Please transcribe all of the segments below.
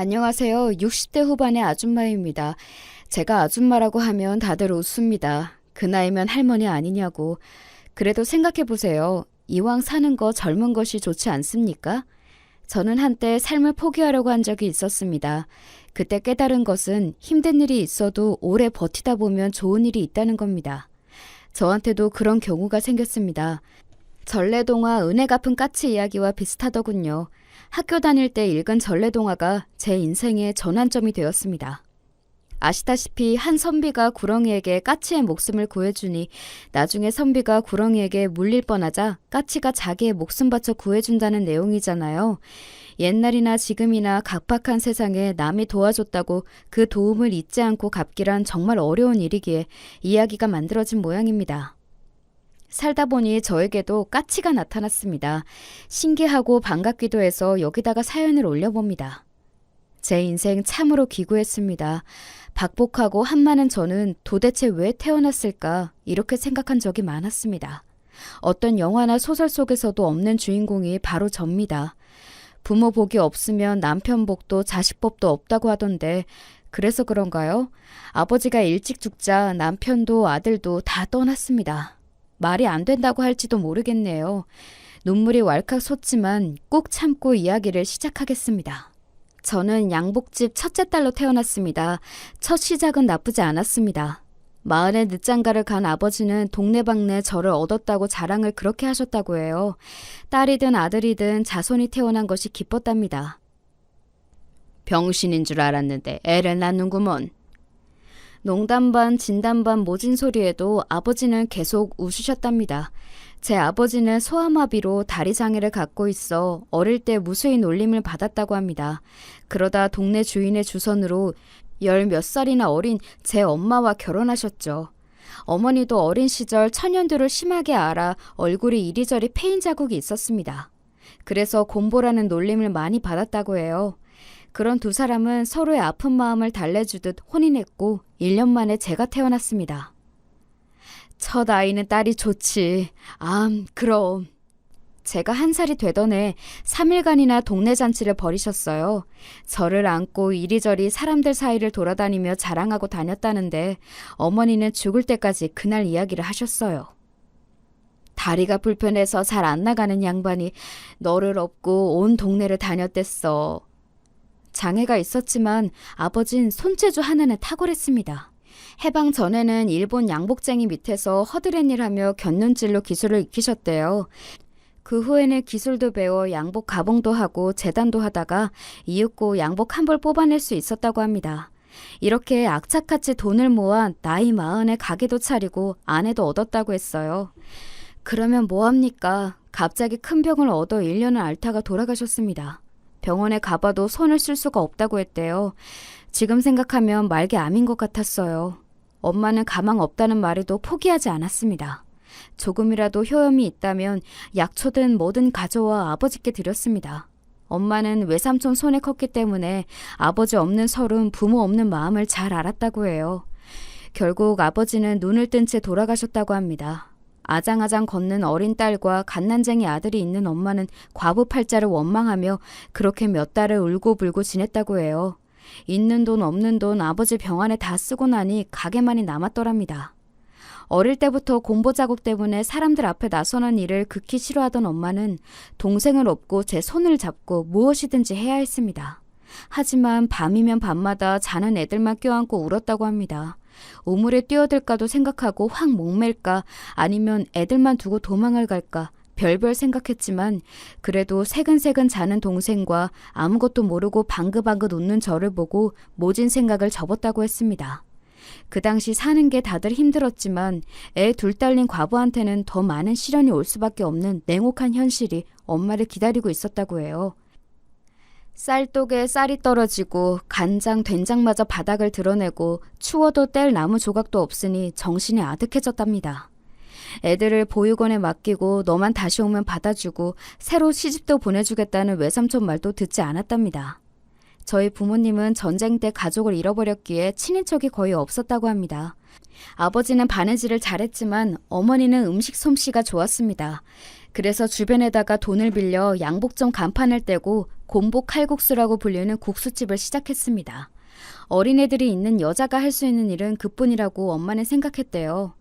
안녕하세요. 60대 후반의 아줌마입니다. 제가 아줌마라고 하면 다들 웃습니다. 그 나이면 할머니 아니냐고. 그래도 생각해보세요. 이왕 사는 거 젊은 것이 좋지 않습니까? 저는 한때 삶을 포기하려고 한 적이 있었습니다. 그때 깨달은 것은 힘든 일이 있어도 오래 버티다 보면 좋은 일이 있다는 겁니다. 저한테도 그런 경우가 생겼습니다. 전래동화 은혜 갚은 까치 이야기와 비슷하더군요. 학교 다닐 때 읽은 전래동화가 제 인생의 전환점이 되었습니다. 아시다시피 한 선비가 구렁이에게 까치의 목숨을 구해주니 나중에 선비가 구렁이에게 물릴 뻔하자 까치가 자기의 목숨 바쳐 구해준다는 내용이잖아요. 옛날이나 지금이나 각박한 세상에 남이 도와줬다고 그 도움을 잊지 않고 갚기란 정말 어려운 일이기에 이야기가 만들어진 모양입니다. 살다 보니 저에게도 까치가 나타났습니다. 신기하고 반갑기도 해서 여기다가 사연을 올려봅니다. 제 인생 참으로 기구했습니다. 박복하고 한많은 저는 도대체 왜 태어났을까 이렇게 생각한 적이 많았습니다. 어떤 영화나 소설 속에서도 없는 주인공이 바로 접니다. 부모 복이 없으면 남편 복도 자식 복도 없다고 하던데 그래서 그런가요? 아버지가 일찍 죽자 남편도 아들도 다 떠났습니다. 말이 안 된다고 할지도 모르겠네요. 눈물이 왈칵 솟지만 꾹 참고 이야기를 시작하겠습니다. 저는 양복집 첫째 딸로 태어났습니다. 첫 시작은 나쁘지 않았습니다. 마을에 늦장가를 간 아버지는 동네방네 저를 얻었다고 자랑을 그렇게 하셨다고 해요. 딸이든 아들이든 자손이 태어난 것이 기뻤답니다. 병신인 줄 알았는데 애를 낳는구먼. 농담 반 진담 반 모진 소리에도 아버지는 계속 웃으셨답니다. 제 아버지는 소아마비로 다리 장애를 갖고 있어 어릴 때 무수히 놀림을 받았다고 합니다. 그러다 동네 주인의 주선으로 10몇 살이나 어린 제 엄마와 결혼하셨죠. 어머니도 어린 시절 천연두를 심하게 앓아 얼굴이 이리저리 패인 자국이 있었습니다. 그래서 곰보라는 놀림을 많이 받았다고 해요. 그런 두 사람은 서로의 아픈 마음을 달래주듯 혼인했고 1년 만에 제가 태어났습니다. 첫 아이는 딸이 좋지. 그럼. 제가 1살이 되던 해 3일간이나 동네 잔치를 벌이셨어요. 저를 안고 이리저리 사람들 사이를 돌아다니며 자랑하고 다녔다는데 어머니는 죽을 때까지 그날 이야기를 하셨어요. 다리가 불편해서 잘 안 나가는 양반이 너를 업고 온 동네를 다녔댔어. 장애가 있었지만 아버진 손재주 하나는 탁월했습니다. 해방 전에는 일본 양복쟁이 밑에서 허드렛일 하며 곁눈질로 기술을 익히셨대요. 그 후에는 기술도 배워 양복 가봉도 하고 재단도 하다가 이윽고 양복 한 벌 뽑아낼 수 있었다고 합니다. 이렇게 악착같이 돈을 모아 나이 40에 가게도 차리고 아내도 얻었다고 했어요. 그러면 뭐합니까? 갑자기 큰 병을 얻어 1년을 앓다가 돌아가셨습니다. 병원에 가봐도 손을 쓸 수가 없다고 했대요. 지금 생각하면 말게 암인 것 같았어요. 엄마는 가망 없다는 말에도 포기하지 않았습니다. 조금이라도 효험이 있다면 약초든 뭐든 가져와 아버지께 드렸습니다. 엄마는 외삼촌 손에 컸기 때문에 아버지 없는 서름, 부모 없는 마음을 잘 알았다고 해요. 결국 아버지는 눈을 뜬 채 돌아가셨다고 합니다. 아장아장 걷는 어린 딸과 갓난쟁이 아들이 있는 엄마는 과부팔자를 원망하며 그렇게 몇 달을 울고불고 지냈다고 해요. 있는 돈 없는 돈 아버지 병안에 다 쓰고 나니 가게만이 남았더랍니다. 어릴 때부터 공보 자국 때문에 사람들 앞에 나서는 일을 극히 싫어하던 엄마는 동생을 업고 제 손을 잡고 무엇이든지 해야 했습니다. 하지만 밤이면 밤마다 자는 애들만 껴안고 울었다고 합니다. 우물에 뛰어들까도 생각하고 확 목맬까 아니면 애들만 두고 도망을 갈까 별별 생각했지만 그래도 새근새근 자는 동생과 아무것도 모르고 방긋방긋 웃는 저를 보고 모진 생각을 접었다고 했습니다. 그 당시 사는 게 다들 힘들었지만 애 둘 딸린 과부한테는 더 많은 시련이 올 수밖에 없는 냉혹한 현실이 엄마를 기다리고 있었다고 해요. 쌀독에 쌀이 떨어지고 간장, 된장마저 바닥을 드러내고 추워도 뗄 나무 조각도 없으니 정신이 아득해졌답니다. 애들을 보육원에 맡기고 너만 다시 오면 받아주고 새로 시집도 보내주겠다는 외삼촌 말도 듣지 않았답니다. 저희 부모님은 전쟁 때 가족을 잃어버렸기에 친인척이 거의 없었다고 합니다. 아버지는 바느질을 잘했지만 어머니는 음식 솜씨가 좋았습니다. 그래서 주변에다가 돈을 빌려 양복점 간판을 떼고 곰복 칼국수라고 불리는 국수집을 시작했습니다. 어린애들이 있는 여자가 할 수 있는 일은 그뿐이라고 엄마는 생각했대요.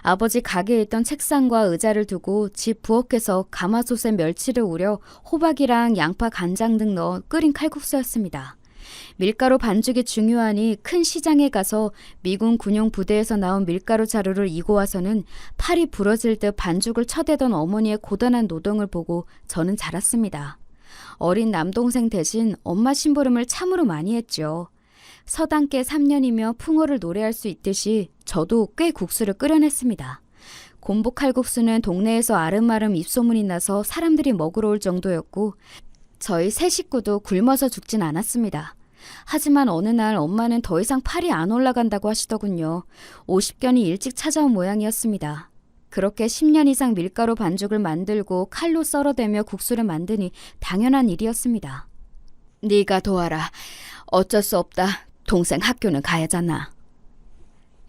아버지 가게에 있던 책상과 의자를 두고 집 부엌에서 가마솥에 멸치를 우려 호박이랑 양파, 간장 등 넣어 끓인 칼국수였습니다. 밀가루 반죽이 중요하니 큰 시장에 가서 미군 군용 부대에서 나온 밀가루 자루를 이고 와서는 팔이 부러질 듯 반죽을 쳐대던 어머니의 고단한 노동을 보고 저는 자랐습니다. 어린 남동생 대신 엄마 심부름을 참으로 많이 했죠. 서당계 3년이며 풍어를 노래할 수 있듯이 저도 꽤 국수를 끓여냈습니다. 곰복 칼국수는 동네에서 아름아름 입소문이 나서 사람들이 먹으러 올 정도였고 저희 세 식구도 굶어서 죽진 않았습니다. 하지만 어느 날 엄마는 더 이상 팔이 안 올라간다고 하시더군요. 50견이 일찍 찾아온 모양이었습니다. 그렇게 10년 이상 밀가루 반죽을 만들고 칼로 썰어대며 국수를 만드니 당연한 일이었습니다. 네가 도와라. 어쩔 수 없다. 동생 학교는 가야잖아.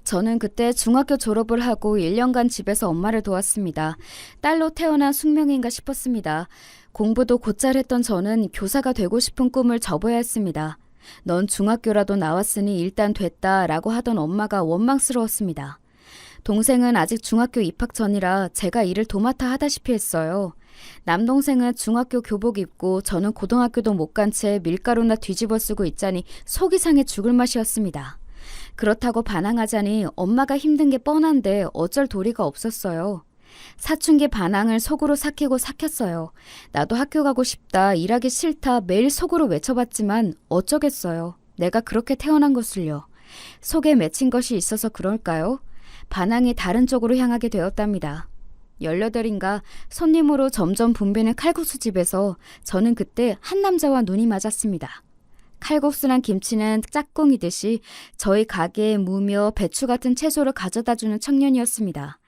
저는 그때 중학교 졸업을 하고 1년간 집에서 엄마를 도왔습니다. 딸로 태어난 숙명인가 싶었습니다. 공부도 곧잘 했던 저는 교사가 되고 싶은 꿈을 접어야 했습니다. 넌 중학교라도 나왔으니 일단 됐다라고 하던 엄마가 원망스러웠습니다. 동생은 아직 중학교 입학 전이라 제가 일을 도맡아 하다시피 했어요. 남동생은 중학교 교복 입고 저는 고등학교도 못 간 채 밀가루나 뒤집어 쓰고 있자니 속이 상해 죽을 맛이었습니다. 그렇다고 반항하자니 엄마가 힘든 게 뻔한데 어쩔 도리가 없었어요. 사춘기 반항을 속으로 삭히고 삭혔어요. 나도 학교 가고 싶다, 일하기 싫다 매일 속으로 외쳐봤지만 어쩌겠어요. 내가 그렇게 태어난 것을요. 속에 맺힌 것이 있어서 그럴까요? 반항이 다른 쪽으로 향하게 되었답니다. 18인가 손님으로 점점 붐비는 칼국수집에서 저는 그때 한 남자와 눈이 맞았습니다. 칼국수랑 김치는 짝꿍이듯이 저희 가게에 무며 배추 같은 채소를 가져다주는 청년이었습니다.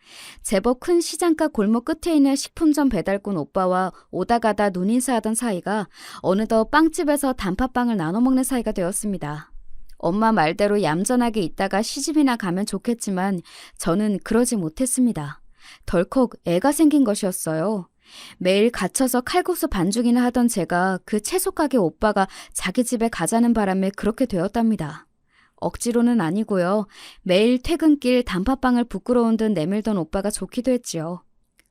제법 큰 시장가 골목 끝에 있는 식품점 배달꾼 오빠와 오다 가다 눈인사하던 사이가 어느덧 빵집에서 단팥빵을 나눠 먹는 사이가 되었습니다. 엄마 말대로 얌전하게 있다가 시집이나 가면 좋겠지만 저는 그러지 못했습니다. 덜컥 애가 생긴 것이었어요. 매일 갇혀서 칼국수 반죽이나 하던 제가 그 채소가게 오빠가 자기 집에 가자는 바람에 그렇게 되었답니다. 억지로는 아니고요. 매일 퇴근길 단팥빵을 부끄러운 듯 내밀던 오빠가 좋기도 했지요.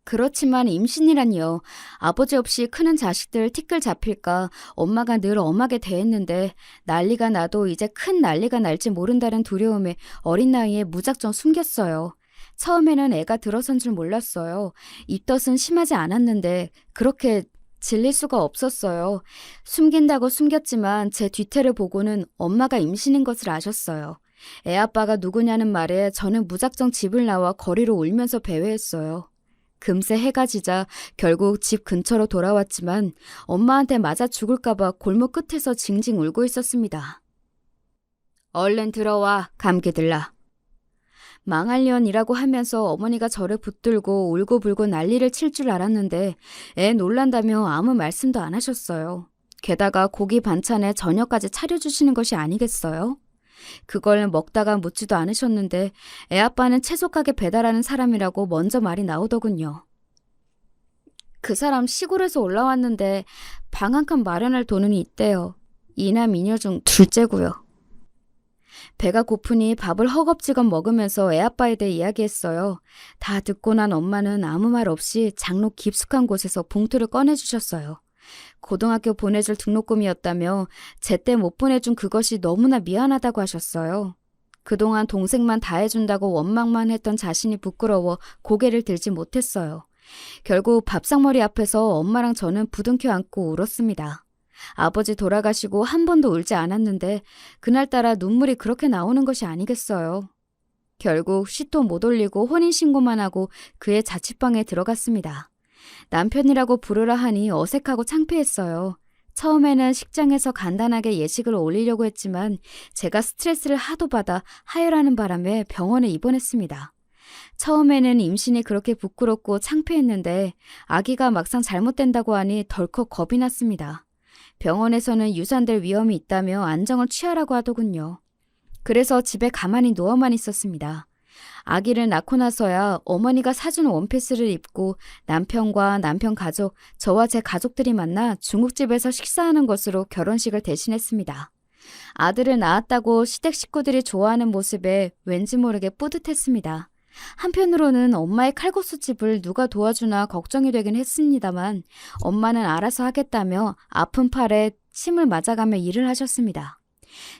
그렇지만 임신이란요. 아버지 없이 크는 자식들 티끌 잡힐까 엄마가 늘 엄하게 대했는데 난리가 나도 이제 큰 난리가 날지 모른다는 두려움에 어린 나이에 무작정 숨겼어요. 처음에는 애가 들어선 줄 몰랐어요. 입덧은 심하지 않았는데 그렇게 질릴 수가 없었어요. 숨긴다고 숨겼지만 제 뒤태를 보고는 엄마가 임신인 것을 아셨어요. 애 아빠가 누구냐는 말에 저는 무작정 집을 나와 거리로 울면서 배회했어요. 금세 해가 지자 결국 집 근처로 돌아왔지만 엄마한테 맞아 죽을까 봐 골목 끝에서 징징 울고 있었습니다. 얼른 들어와, 감기 들라. 망할년이라고 하면서 어머니가 저를 붙들고 울고불고 난리를 칠 줄 알았는데 애 놀란다며 아무 말씀도 안 하셨어요. 게다가 고기 반찬에 저녁까지 차려주시는 것이 아니겠어요? 그걸 먹다가 묻지도 않으셨는데 애 아빠는 채소 가게 배달하는 사람이라고 먼저 말이 나오더군요. 그 사람 시골에서 올라왔는데 방 한 칸 마련할 돈은 있대요. 이남 이녀 중 둘째고요. 배가 고프니 밥을 허겁지겁 먹으면서 애아빠에 대해 이야기했어요. 다 듣고 난 엄마는 아무 말 없이 장로 깊숙한 곳에서 봉투를 꺼내주셨어요. 고등학교 보내줄 등록금이었다며 제때 못 보내준 그것이 너무나 미안하다고 하셨어요. 그동안 동생만 다 해준다고 원망만 했던 자신이 부끄러워 고개를 들지 못했어요. 결국 밥상머리 앞에서 엄마랑 저는 부둥켜 안고 울었습니다. 아버지 돌아가시고 한 번도 울지 않았는데 그날따라 눈물이 그렇게 나오는 것이 아니겠어요. 결국 쉿도 못 올리고 혼인신고만 하고 그의 자취방에 들어갔습니다. 남편이라고 부르라 하니 어색하고 창피했어요. 처음에는 식장에서 간단하게 예식을 올리려고 했지만 제가 스트레스를 하도 받아 하혈하는 바람에 병원에 입원했습니다. 처음에는 임신이 그렇게 부끄럽고 창피했는데 아기가 막상 잘못된다고 하니 덜컥 겁이 났습니다. 병원에서는 유산될 위험이 있다며 안정을 취하라고 하더군요. 그래서 집에 가만히 누워만 있었습니다. 아기를 낳고 나서야 어머니가 사준 원피스를 입고 남편과 남편 가족, 저와 제 가족들이 만나 중국집에서 식사하는 것으로 결혼식을 대신했습니다. 아들을 낳았다고 시댁 식구들이 좋아하는 모습에 왠지 모르게 뿌듯했습니다. 한편으로는 엄마의 칼국수집을 누가 도와주나 걱정이 되긴 했습니다만 엄마는 알아서 하겠다며 아픈 팔에 침을 맞아가며 일을 하셨습니다.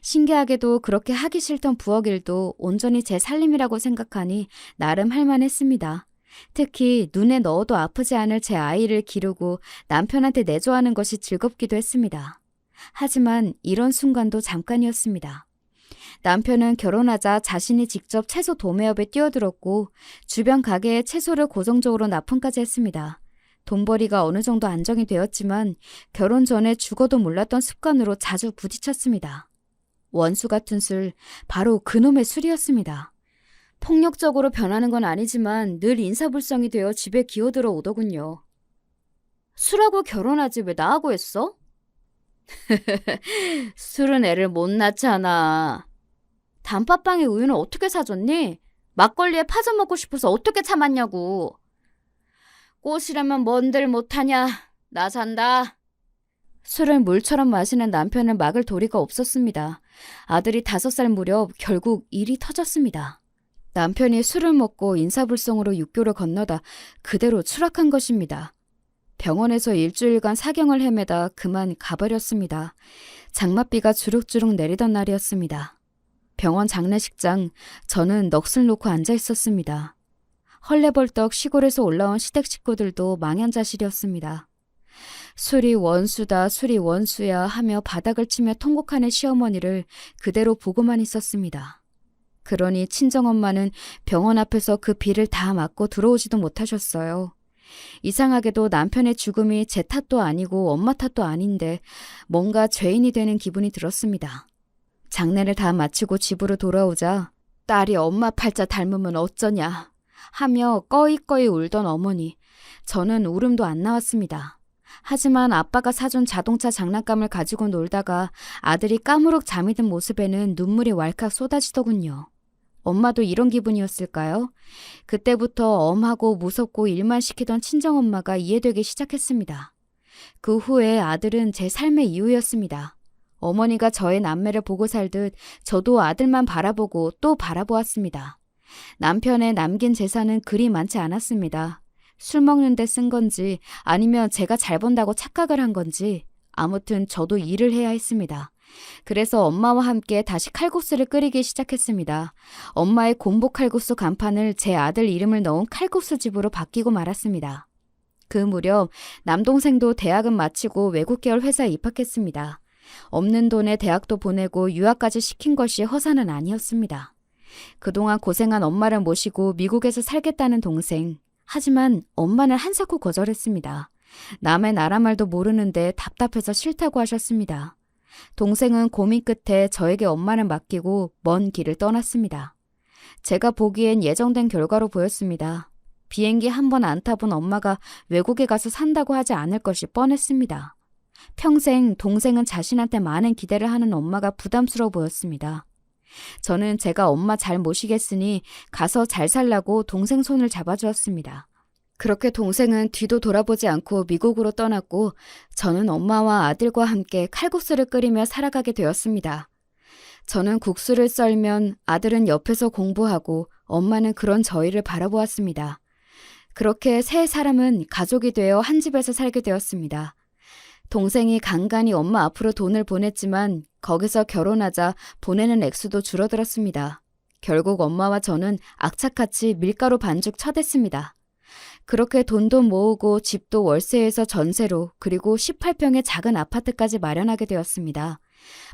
신기하게도 그렇게 하기 싫던 부엌 일도 온전히 제 살림이라고 생각하니 나름 할만했습니다. 특히 눈에 넣어도 아프지 않을 제 아이를 기르고 남편한테 내조하는 것이 즐겁기도 했습니다. 하지만 이런 순간도 잠깐이었습니다. 남편은 결혼하자 자신이 직접 채소 도매업에 뛰어들었고 주변 가게에 채소를 고정적으로 납품까지 했습니다. 돈벌이가 어느 정도 안정이 되었지만 결혼 전에 죽어도 몰랐던 습관으로 자주 부딪혔습니다. 원수 같은 술, 바로 그놈의 술이었습니다. 폭력적으로 변하는 건 아니지만 늘 인사불성이 되어 집에 기어들어 오더군요. 술하고 결혼하지 왜 나하고 했어? 술은 애를 못 낳잖아. 단팥빵에 우유는 어떻게 사줬니? 막걸리에 파전 먹고 싶어서 어떻게 참았냐고. 꽃이라면 뭔들 못하냐. 나 산다. 술을 물처럼 마시는 남편을 막을 도리가 없었습니다. 아들이 5살 무렵 결국 일이 터졌습니다. 남편이 술을 먹고 인사불성으로 육교를 건너다 그대로 추락한 것입니다. 병원에서 일주일간 사경을 헤매다 그만 가버렸습니다. 장맛비가 주룩주룩 내리던 날이었습니다. 병원 장례식장, 저는 넋을 놓고 앉아 있었습니다. 헐레벌떡 시골에서 올라온 시댁 식구들도 망연자실이었습니다. 술이 원수다, 술이 원수야 하며 바닥을 치며 통곡하는 시어머니를 그대로 보고만 있었습니다. 그러니 친정엄마는 병원 앞에서 그 비를 다 맞고 들어오지도 못하셨어요. 이상하게도 남편의 죽음이 제 탓도 아니고 엄마 탓도 아닌데 뭔가 죄인이 되는 기분이 들었습니다. 장례를 다 마치고 집으로 돌아오자 딸이 엄마 팔자 닮으면 어쩌냐 하며 꺼이꺼이 울던 어머니. 저는 울음도 안 나왔습니다. 하지만 아빠가 사준 자동차 장난감을 가지고 놀다가 아들이 까무룩 잠이 든 모습에는 눈물이 왈칵 쏟아지더군요. 엄마도 이런 기분이었을까요? 그때부터 엄하고 무섭고 일만 시키던 친정엄마가 이해되기 시작했습니다. 그 후에 아들은 제 삶의 이유였습니다. 어머니가 저의 남매를 보고 살듯 저도 아들만 바라보고 또 바라보았습니다. 남편의 남긴 재산은 그리 많지 않았습니다. 술 먹는 데 쓴 건지 아니면 제가 잘 번다고 착각을 한 건지 아무튼 저도 일을 해야 했습니다. 그래서 엄마와 함께 다시 칼국수를 끓이기 시작했습니다. 엄마의 곰보 칼국수 간판을 제 아들 이름을 넣은 칼국수집으로 바뀌고 말았습니다. 그 무렵 남동생도 대학은 마치고 외국 계열 회사에 입학했습니다. 없는 돈에 대학도 보내고 유학까지 시킨 것이 허사는 아니었습니다. 그동안 고생한 엄마를 모시고 미국에서 살겠다는 동생. 하지만 엄마는 한사코 거절했습니다. 남의 나라 말도 모르는데 답답해서 싫다고 하셨습니다. 동생은 고민 끝에 저에게 엄마를 맡기고 먼 길을 떠났습니다. 제가 보기엔 예정된 결과로 보였습니다. 비행기 한 번 안 타본 엄마가 외국에 가서 산다고 하지 않을 것이 뻔했습니다. 평생 동생은 자신한테 많은 기대를 하는 엄마가 부담스러워 보였습니다. 저는 제가 엄마 잘 모시겠으니 가서 잘 살라고 동생 손을 잡아주었습니다. 그렇게 동생은 뒤도 돌아보지 않고 미국으로 떠났고 저는 엄마와 아들과 함께 칼국수를 끓이며 살아가게 되었습니다. 저는 국수를 썰면 아들은 옆에서 공부하고 엄마는 그런 저희를 바라보았습니다. 그렇게 세 사람은 가족이 되어 한 집에서 살게 되었습니다. 동생이 간간히 엄마 앞으로 돈을 보냈지만 거기서 결혼하자 보내는 액수도 줄어들었습니다. 결국 엄마와 저는 악착같이 밀가루 반죽 처댔습니다. 그렇게 돈도 모으고 집도 월세에서 전세로 그리고 18평의 작은 아파트까지 마련하게 되었습니다.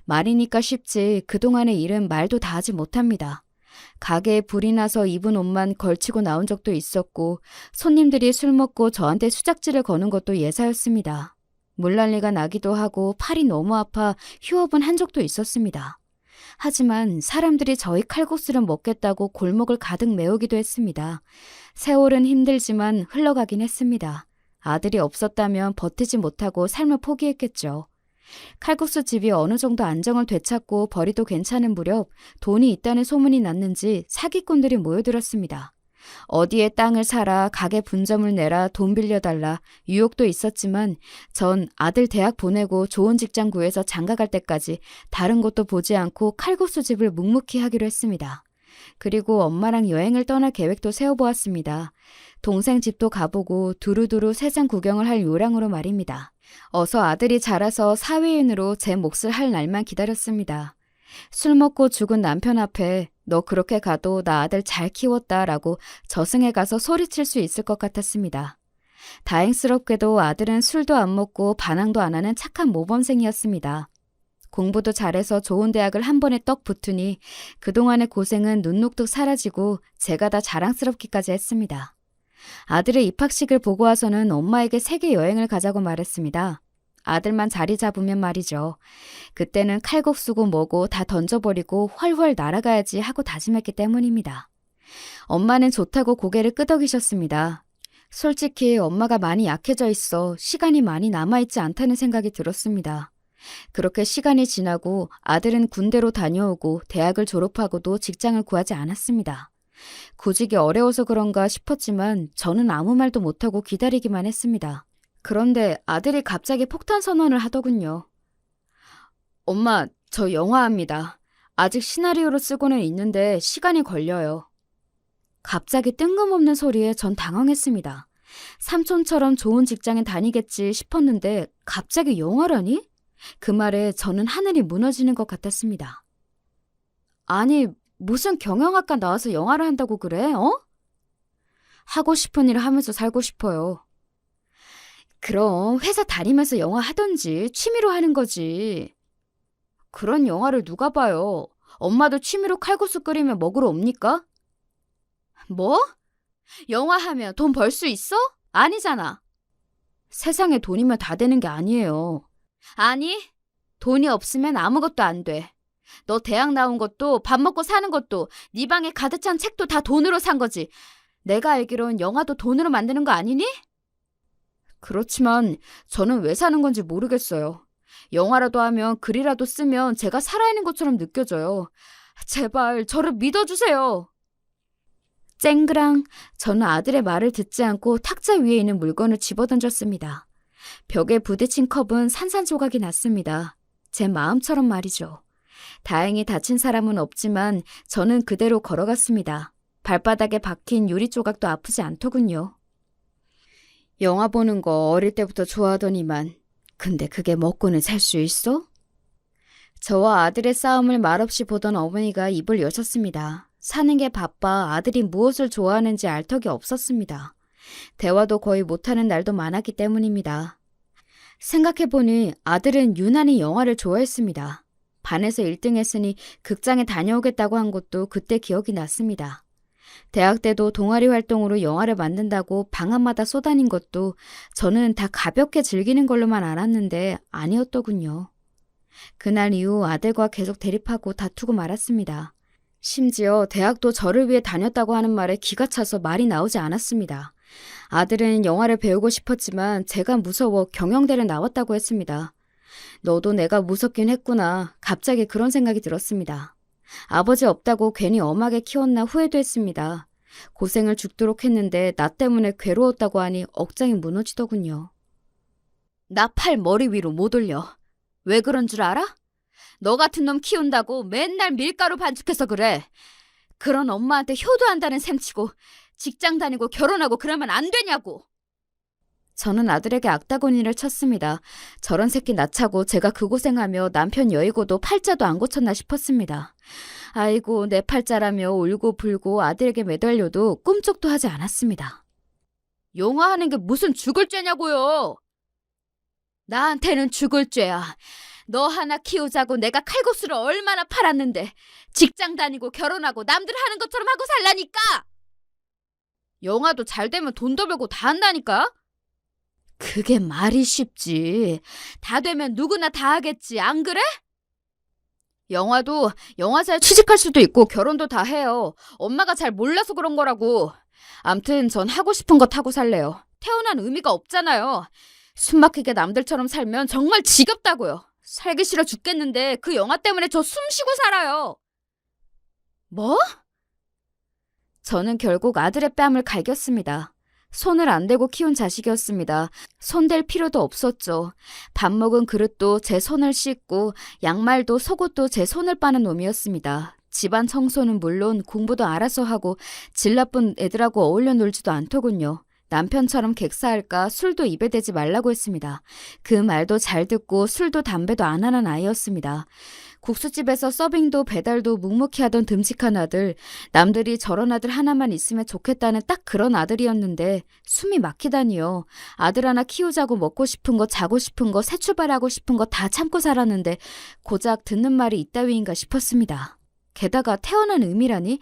말이니까 쉽지 그동안의 일은 말도 다 하지 못합니다. 가게에 불이 나서 입은 옷만 걸치고 나온 적도 있었고 손님들이 술 먹고 저한테 수작질을 거는 것도 예사였습니다. 물난리가 나기도 하고 팔이 너무 아파 휴업은 한 적도 있었습니다. 하지만 사람들이 저희 칼국수를 먹겠다고 골목을 가득 메우기도 했습니다. 세월은 힘들지만 흘러가긴 했습니다. 아들이 없었다면 버티지 못하고 삶을 포기했겠죠. 칼국수 집이 어느 정도 안정을 되찾고 벌이도 괜찮은 무렵 돈이 있다는 소문이 났는지 사기꾼들이 모여들었습니다. 어디에 땅을 사라, 가게 분점을 내라, 돈 빌려달라 유혹도 있었지만 전 아들 대학 보내고 좋은 직장 구해서 장가갈 때까지 다른 곳도 보지 않고 칼국수 집을 묵묵히 하기로 했습니다. 그리고 엄마랑 여행을 떠날 계획도 세워보았습니다. 동생 집도 가보고 두루두루 세상 구경을 할 요량으로 말입니다. 어서 아들이 자라서 사회인으로 제 몫을 할 날만 기다렸습니다. 술 먹고 죽은 남편 앞에 너 그렇게 가도 나 아들 잘 키웠다라고 저승에 가서 소리칠 수 있을 것 같았습니다. 다행스럽게도 아들은 술도 안 먹고 반항도 안 하는 착한 모범생이었습니다. 공부도 잘해서 좋은 대학을 한 번에 떡 붙으니 그동안의 고생은 눈녹듯 사라지고 제가 다 자랑스럽기까지 했습니다. 아들의 입학식을 보고 와서는 엄마에게 세계 여행을 가자고 말했습니다. 아들만 자리 잡으면 말이죠. 그때는 칼국수고 뭐고 다 던져버리고 훨훨 날아가야지 하고 다짐했기 때문입니다. 엄마는 좋다고 고개를 끄덕이셨습니다. 솔직히 엄마가 많이 약해져 있어 시간이 많이 남아있지 않다는 생각이 들었습니다. 그렇게 시간이 지나고 아들은 군대로 다녀오고 대학을 졸업하고도 직장을 구하지 않았습니다. 구직이 어려워서 그런가 싶었지만 저는 아무 말도 못하고 기다리기만 했습니다. 그런데 아들이 갑자기 폭탄 선언을 하더군요. 엄마, 저 영화합니다. 아직 시나리오로 쓰고는 있는데 시간이 걸려요. 갑자기 뜬금없는 소리에 전 당황했습니다. 삼촌처럼 좋은 직장에 다니겠지 싶었는데 갑자기 영화라니? 그 말에 저는 하늘이 무너지는 것 같았습니다. 아니, 무슨 경영학과 나와서 영화를 한다고 그래, 어? 하고 싶은 일 하면서 살고 싶어요. 그럼 회사 다니면서 영화 하던지 취미로 하는 거지. 그런 영화를 누가 봐요? 엄마도 취미로 칼국수 끓이면 먹으러 옵니까? 뭐? 영화 하면 돈 벌 수 있어? 아니잖아. 세상에 돈이면 다 되는 게 아니에요. 아니, 돈이 없으면 아무것도 안 돼. 너 대학 나온 것도 밥 먹고 사는 것도 네 방에 가득 찬 책도 다 돈으로 산 거지. 내가 알기론 영화도 돈으로 만드는 거 아니니? 그렇지만 저는 왜 사는 건지 모르겠어요. 영화라도 하면 글이라도 쓰면 제가 살아있는 것처럼 느껴져요. 제발 저를 믿어주세요. 쨍그랑 저는 아들의 말을 듣지 않고 탁자 위에 있는 물건을 집어던졌습니다. 벽에 부딪힌 컵은 산산조각이 났습니다. 제 마음처럼 말이죠. 다행히 다친 사람은 없지만 저는 그대로 걸어갔습니다. 발바닥에 박힌 유리 조각도 아프지 않더군요. 영화 보는 거 어릴 때부터 좋아하더니만 근데 그게 먹고는 살 수 있어? 저와 아들의 싸움을 말없이 보던 어머니가 입을 여셨습니다. 사는 게 바빠 아들이 무엇을 좋아하는지 알 턱이 없었습니다. 대화도 거의 못하는 날도 많았기 때문입니다. 생각해보니 아들은 유난히 영화를 좋아했습니다. 반에서 1등 했으니 극장에 다녀오겠다고 한 것도 그때 기억이 났습니다. 대학 때도 동아리 활동으로 영화를 만든다고 방학마다 쏘다닌 것도 저는 다 가볍게 즐기는 걸로만 알았는데 아니었더군요. 그날 이후 아들과 계속 대립하고 다투고 말았습니다. 심지어 대학도 저를 위해 다녔다고 하는 말에 기가 차서 말이 나오지 않았습니다. 아들은 영화를 배우고 싶었지만 제가 무서워 경영대를 나왔다고 했습니다. 너도 내가 무섭긴 했구나. 갑자기 그런 생각이 들었습니다. 아버지 없다고 괜히 엄하게 키웠나 후회도 했습니다. 고생을 죽도록 했는데 나 때문에 괴로웠다고 하니 억장이 무너지더군요. 나 팔 머리 위로 못 올려. 왜 그런 줄 알아? 너 같은 놈 키운다고 맨날 밀가루 반죽해서 그래. 그런 엄마한테 효도한다는 셈치고 직장 다니고 결혼하고 그러면 안 되냐고. 저는 아들에게 악다구니를 쳤습니다. 저런 새끼 낳자고 제가 그 고생하며 남편 여의고도 팔자도 안 고쳤나 싶었습니다. 아이고 내 팔자라며 울고 불고 아들에게 매달려도 꿈쩍도 하지 않았습니다. 영화하는 게 무슨 죽을 죄냐고요. 나한테는 죽을 죄야. 너 하나 키우자고 내가 칼국수를 얼마나 팔았는데 직장 다니고 결혼하고 남들 하는 것처럼 하고 살라니까. 영화도 잘 되면 돈도 벌고 다 한다니까. 그게 말이 쉽지. 다 되면 누구나 다 하겠지. 안 그래? 영화도 영화사에 취직할 수도 있고 결혼도 다 해요. 엄마가 잘 몰라서 그런 거라고. 암튼 전 하고 싶은 거 타고 살래요. 태어난 의미가 없잖아요. 숨막히게 남들처럼 살면 정말 지겹다고요. 살기 싫어 죽겠는데 그 영화 때문에 저 숨 쉬고 살아요. 뭐? 저는 결국 아들의 뺨을 갈겼습니다. 손을 안 대고 키운 자식이었습니다. 손댈 필요도 없었죠. 밥 먹은 그릇도 제 손을 씻고 양말도 속옷도 제 손을 빠는 놈이었습니다. 집안 청소는 물론 공부도 알아서 하고 질 나쁜 애들하고 어울려 놀지도 않더군요. 남편처럼 객사할까 술도 입에 대지 말라고 했습니다. 그 말도 잘 듣고 술도 담배도 안 하는 아이였습니다. 국수집에서 서빙도 배달도 묵묵히 하던 듬직한 아들, 남들이 저런 아들 하나만 있으면 좋겠다는 딱 그런 아들이었는데 숨이 막히다니요. 아들 하나 키우자고 먹고 싶은 거, 자고 싶은 거, 새 출발하고 싶은 거 다 참고 살았는데 고작 듣는 말이 이따위인가 싶었습니다. 게다가 태어난 의미라니?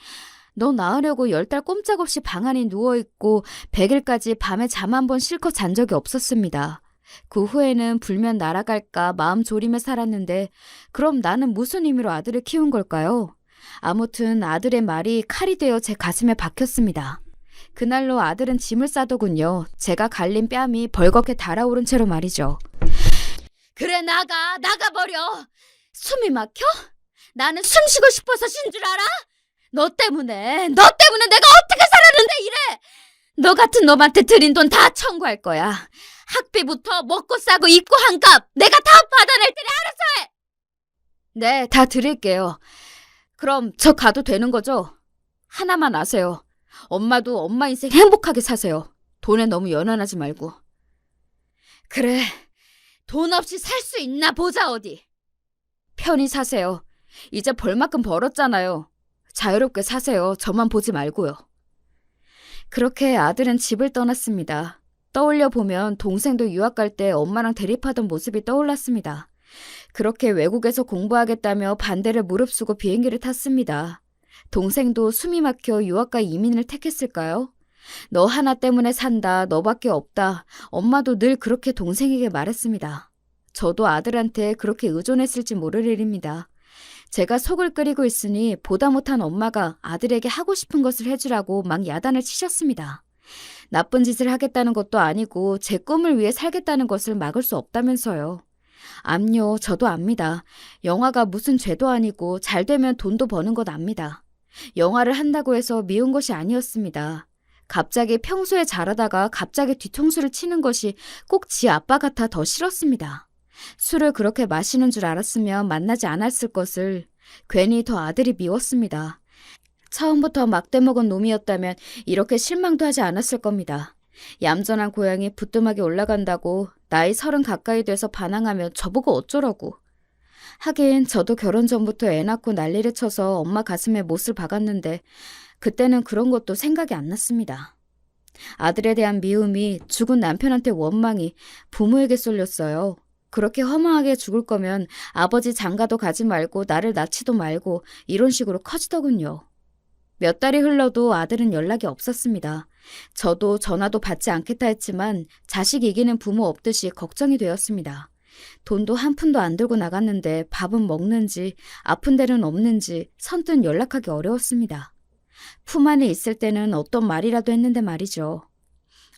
너 낳으려고 10달 꼼짝없이 방 안에 누워있고 100일까지 밤에 잠 한 번 실컷 잔 적이 없었습니다. 그 후에는 불면 날아갈까 마음 졸이며 살았는데 그럼 나는 무슨 의미로 아들을 키운 걸까요? 아무튼 아들의 말이 칼이 되어 제 가슴에 박혔습니다. 그날로 아들은 짐을 싸더군요. 제가 갈린 뺨이 벌겋게 달아오른 채로 말이죠. 그래 나가버려. 숨이 막혀? 나는 숨 쉬고 싶어서 쉰 줄 알아? 너 때문에 내가 어떻게 살았는데 이래! 너 같은 놈한테 들인 돈 다 청구할 거야. 학비부터 먹고 싸고 입고 한 값 내가 다 받아낼 테니 알아서 해! 네, 다 드릴게요. 그럼 저 가도 되는 거죠? 하나만 아세요. 엄마도 엄마 인생 행복하게 사세요. 돈에 너무 연연하지 말고. 그래, 돈 없이 살 수 있나 보자 어디. 편히 사세요. 이제 벌만큼 벌었잖아요. 자유롭게 사세요. 저만 보지 말고요. 그렇게 아들은 집을 떠났습니다. 떠올려 보면 동생도 유학 갈 때 엄마랑 대립하던 모습이 떠올랐습니다. 그렇게 외국에서 공부하겠다며 반대를 무릅쓰고 비행기를 탔습니다. 동생도 숨이 막혀 유학과 이민을 택했을까요? 너 하나 때문에 산다. 너밖에 없다. 엄마도 늘 그렇게 동생에게 말했습니다. 저도 아들한테 그렇게 의존했을지 모를 일입니다. 제가 속을 끓이고 있으니 보다 못한 엄마가 아들에게 하고 싶은 것을 해주라고 막 야단을 치셨습니다. 나쁜 짓을 하겠다는 것도 아니고 제 꿈을 위해 살겠다는 것을 막을 수 없다면서요. 암요, 저도 압니다. 영화가 무슨 죄도 아니고 잘 되면 돈도 버는 것 압니다. 영화를 한다고 해서 미운 것이 아니었습니다. 갑자기 평소에 잘하다가 갑자기 뒤통수를 치는 것이 꼭 지 아빠 같아 더 싫었습니다. 술을 그렇게 마시는 줄 알았으면 만나지 않았을 것을 괜히 더 아들이 미웠습니다. 처음부터 막대먹은 놈이었다면 이렇게 실망도 하지 않았을 겁니다. 얌전한 고양이 부뚜막에 올라간다고 나이 30 가까이 돼서 반항하면 저보고 어쩌라고. 하긴 저도 결혼 전부터 애 낳고 난리를 쳐서 엄마 가슴에 못을 박았는데 그때는 그런 것도 생각이 안 났습니다. 아들에 대한 미움이, 죽은 남편한테 원망이 부모에게 쏠렸어요. 그렇게 허망하게 죽을 거면 아버지 장가도 가지 말고 나를 낳지도 말고 이런 식으로 커지더군요. 몇 달이 흘러도 아들은 연락이 없었습니다. 저도 전화도 받지 않겠다 했지만 자식 이기는 부모 없듯이 걱정이 되었습니다. 돈도 한 푼도 안 들고 나갔는데 밥은 먹는지 아픈 데는 없는지 선뜻 연락하기 어려웠습니다. 품 안에 있을 때는 어떤 말이라도 했는데 말이죠.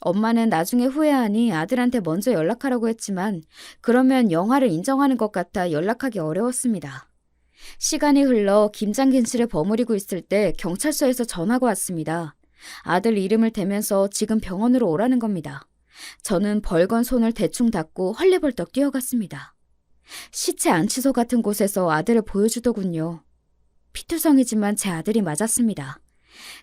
엄마는 나중에 후회하니 아들한테 먼저 연락하라고 했지만 그러면 영화를 인정하는 것 같아 연락하기 어려웠습니다. 시간이 흘러 김장김치를 버무리고 있을 때 경찰서에서 전화가 왔습니다. 아들 이름을 대면서 지금 병원으로 오라는 겁니다. 저는 벌건 손을 대충 닫고 헐레벌떡 뛰어갔습니다. 시체 안치소 같은 곳에서 아들을 보여주더군요. 피투성이지만 제 아들이 맞았습니다.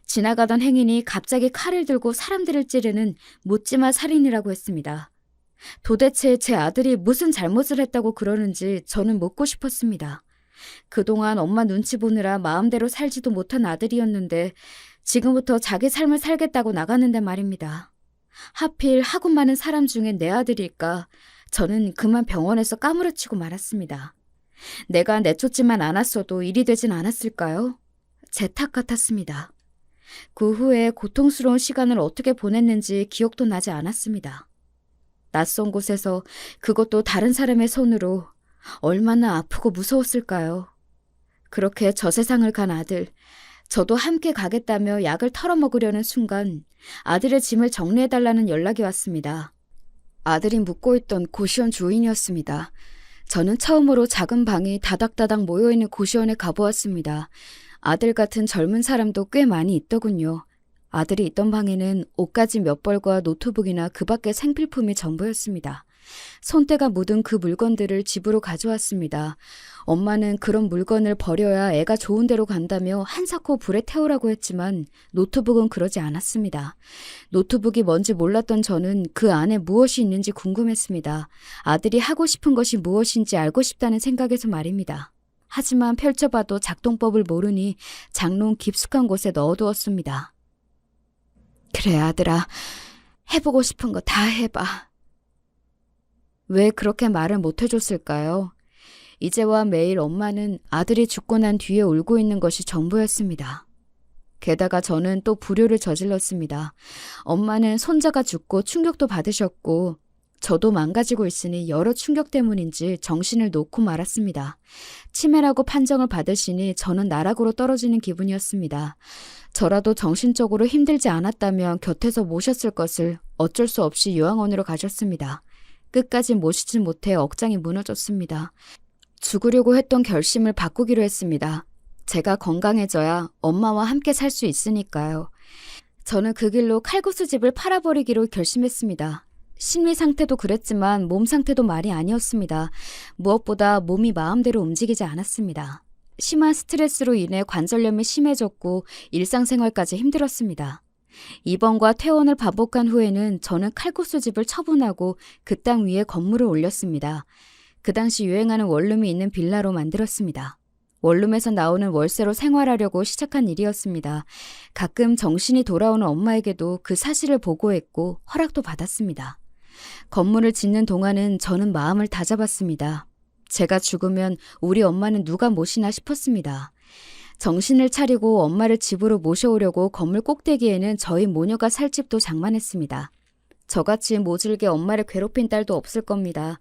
지나가던 행인이 갑자기 칼을 들고 사람들을 찌르는 묻지마 살인이라고 했습니다. 도대체 제 아들이 무슨 잘못을 했다고 그러는지 저는 묻고 싶었습니다. 그동안 엄마 눈치 보느라 마음대로 살지도 못한 아들이었는데 지금부터 자기 삶을 살겠다고 나갔는데 말입니다. 하필 하고 많은 사람 중에 내 아들일까? 저는 그만 병원에서 까무러치고 말았습니다. 내가 내쫓지만 않았어도 일이 되진 않았을까요? 제 탓 같았습니다. 그 후에 고통스러운 시간을 어떻게 보냈는지 기억도 나지 않았습니다. 낯선 곳에서 그것도 다른 사람의 손으로 얼마나 아프고 무서웠을까요? 그렇게 저 세상을 간 아들, 저도 함께 가겠다며 약을 털어먹으려는 순간 아들의 짐을 정리해달라는 연락이 왔습니다. 아들이 묵고 있던 고시원 주인이었습니다. 저는 처음으로 작은 방이 다닥다닥 모여있는 고시원에 가보았습니다. 아들 같은 젊은 사람도 꽤 많이 있더군요. 아들이 있던 방에는 옷가지 몇 벌과 노트북이나 그 밖의 생필품이 전부였습니다. 손때가 묻은 그 물건들을 집으로 가져왔습니다. 엄마는 그런 물건을 버려야 애가 좋은 데로 간다며 한사코 불에 태우라고 했지만 노트북은 그러지 않았습니다. 노트북이 뭔지 몰랐던 저는 그 안에 무엇이 있는지 궁금했습니다. 아들이 하고 싶은 것이 무엇인지 알고 싶다는 생각에서 말입니다. 하지만 펼쳐봐도 작동법을 모르니 장롱 깊숙한 곳에 넣어두었습니다. 그래 아들아, 해보고 싶은 거 다 해봐. 왜 그렇게 말을 못 해줬을까요? 이제와 매일 엄마는 아들이 죽고 난 뒤에 울고 있는 것이 전부였습니다. 게다가 저는 또 불효를 저질렀습니다. 엄마는 손자가 죽고 충격도 받으셨고 저도 망가지고 있으니 여러 충격 때문인지 정신을 놓고 말았습니다. 치매라고 판정을 받으시니 저는 나락으로 떨어지는 기분이었습니다. 저라도 정신적으로 힘들지 않았다면 곁에서 모셨을 것을 어쩔 수 없이 요양원으로 가셨습니다. 끝까지 모시지 못해 억장이 무너졌습니다. 죽으려고 했던 결심을 바꾸기로 했습니다. 제가 건강해져야 엄마와 함께 살 수 있으니까요. 저는 그 길로 칼국수집을 팔아버리기로 결심했습니다. 심리 상태도 그랬지만 몸 상태도 말이 아니었습니다. 무엇보다 몸이 마음대로 움직이지 않았습니다. 심한 스트레스로 인해 관절염이 심해졌고 일상생활까지 힘들었습니다. 입원과 퇴원을 반복한 후에는 저는 칼국수집을 처분하고 그 땅 위에 건물을 올렸습니다. 그 당시 유행하는 원룸이 있는 빌라로 만들었습니다. 원룸에서 나오는 월세로 생활하려고 시작한 일이었습니다. 가끔 정신이 돌아오는 엄마에게도 그 사실을 보고했고 허락도 받았습니다. 건물을 짓는 동안은 저는 마음을 다잡았습니다. 제가 죽으면 우리 엄마는 누가 모시나 싶었습니다. 정신을 차리고 엄마를 집으로 모셔오려고 건물 꼭대기에는 저희 모녀가 살 집도 장만했습니다. 저같이 모질게 엄마를 괴롭힌 딸도 없을 겁니다.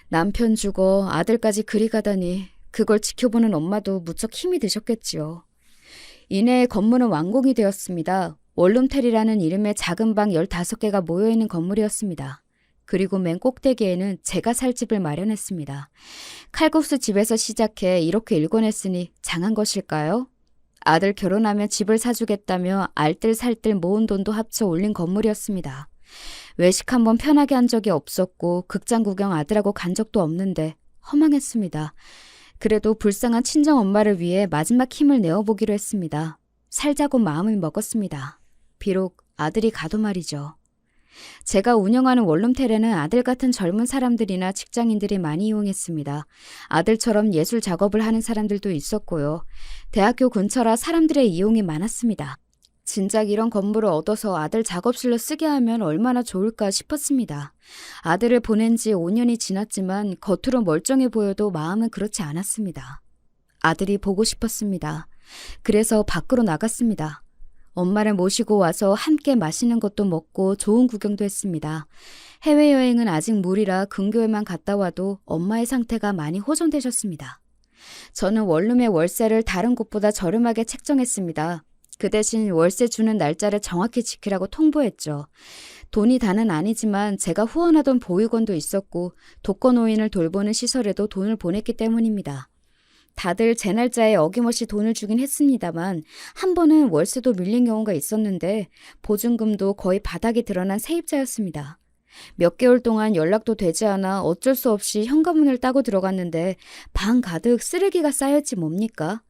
남편 죽어 아들까지 그리 가다니 그걸 지켜보는 엄마도 무척 힘이 드셨겠지요. 이내 건물은 완공이 되었습니다. 원룸텔이라는 이름의 작은 방 15개가 모여있는 건물이었습니다. 그리고 맨 꼭대기에는 제가 살 집을 마련했습니다. 칼국수 집에서 시작해 이렇게 일궈냈으니 장한 것일까요? 아들 결혼하면 집을 사주겠다며 알뜰살뜰 모은 돈도 합쳐 올린 건물이었습니다. 외식 한번 편하게 한 적이 없었고 극장 구경 아들하고 간 적도 없는데 허망했습니다. 그래도 불쌍한 친정엄마를 위해 마지막 힘을 내어보기로 했습니다. 살자고 마음을 먹었습니다. 비록 아들이 가도 말이죠. 제가 운영하는 원룸텔에는 아들 같은 젊은 사람들이나 직장인들이 많이 이용했습니다. 아들처럼 예술 작업을 하는 사람들도 있었고요. 대학교 근처라 사람들의 이용이 많았습니다. 진작 이런 건물을 얻어서 아들 작업실로 쓰게 하면 얼마나 좋을까 싶었습니다. 아들을 보낸 지 5년이 지났지만 겉으로 멀쩡해 보여도 마음은 그렇지 않았습니다. 아들이 보고 싶었습니다. 그래서 밖으로 나갔습니다. 엄마를 모시고 와서 함께 맛있는 것도 먹고 좋은 구경도 했습니다. 해외여행은 아직 무리라 근교에만 갔다 와도 엄마의 상태가 많이 호전되셨습니다. 저는 원룸의 월세를 다른 곳보다 저렴하게 책정했습니다. 그 대신 월세 주는 날짜를 정확히 지키라고 통보했죠. 돈이 다는 아니지만 제가 후원하던 보육원도 있었고 독거노인을 돌보는 시설에도 돈을 보냈기 때문입니다. 다들 제 날짜에 어김없이 돈을 주긴 했습니다만 한 번은 월세도 밀린 경우가 있었는데 보증금도 거의 바닥이 드러난 세입자였습니다. 몇 개월 동안 연락도 되지 않아 어쩔 수 없이 현관문을 따고 들어갔는데 방 가득 쓰레기가 쌓였지 뭡니까?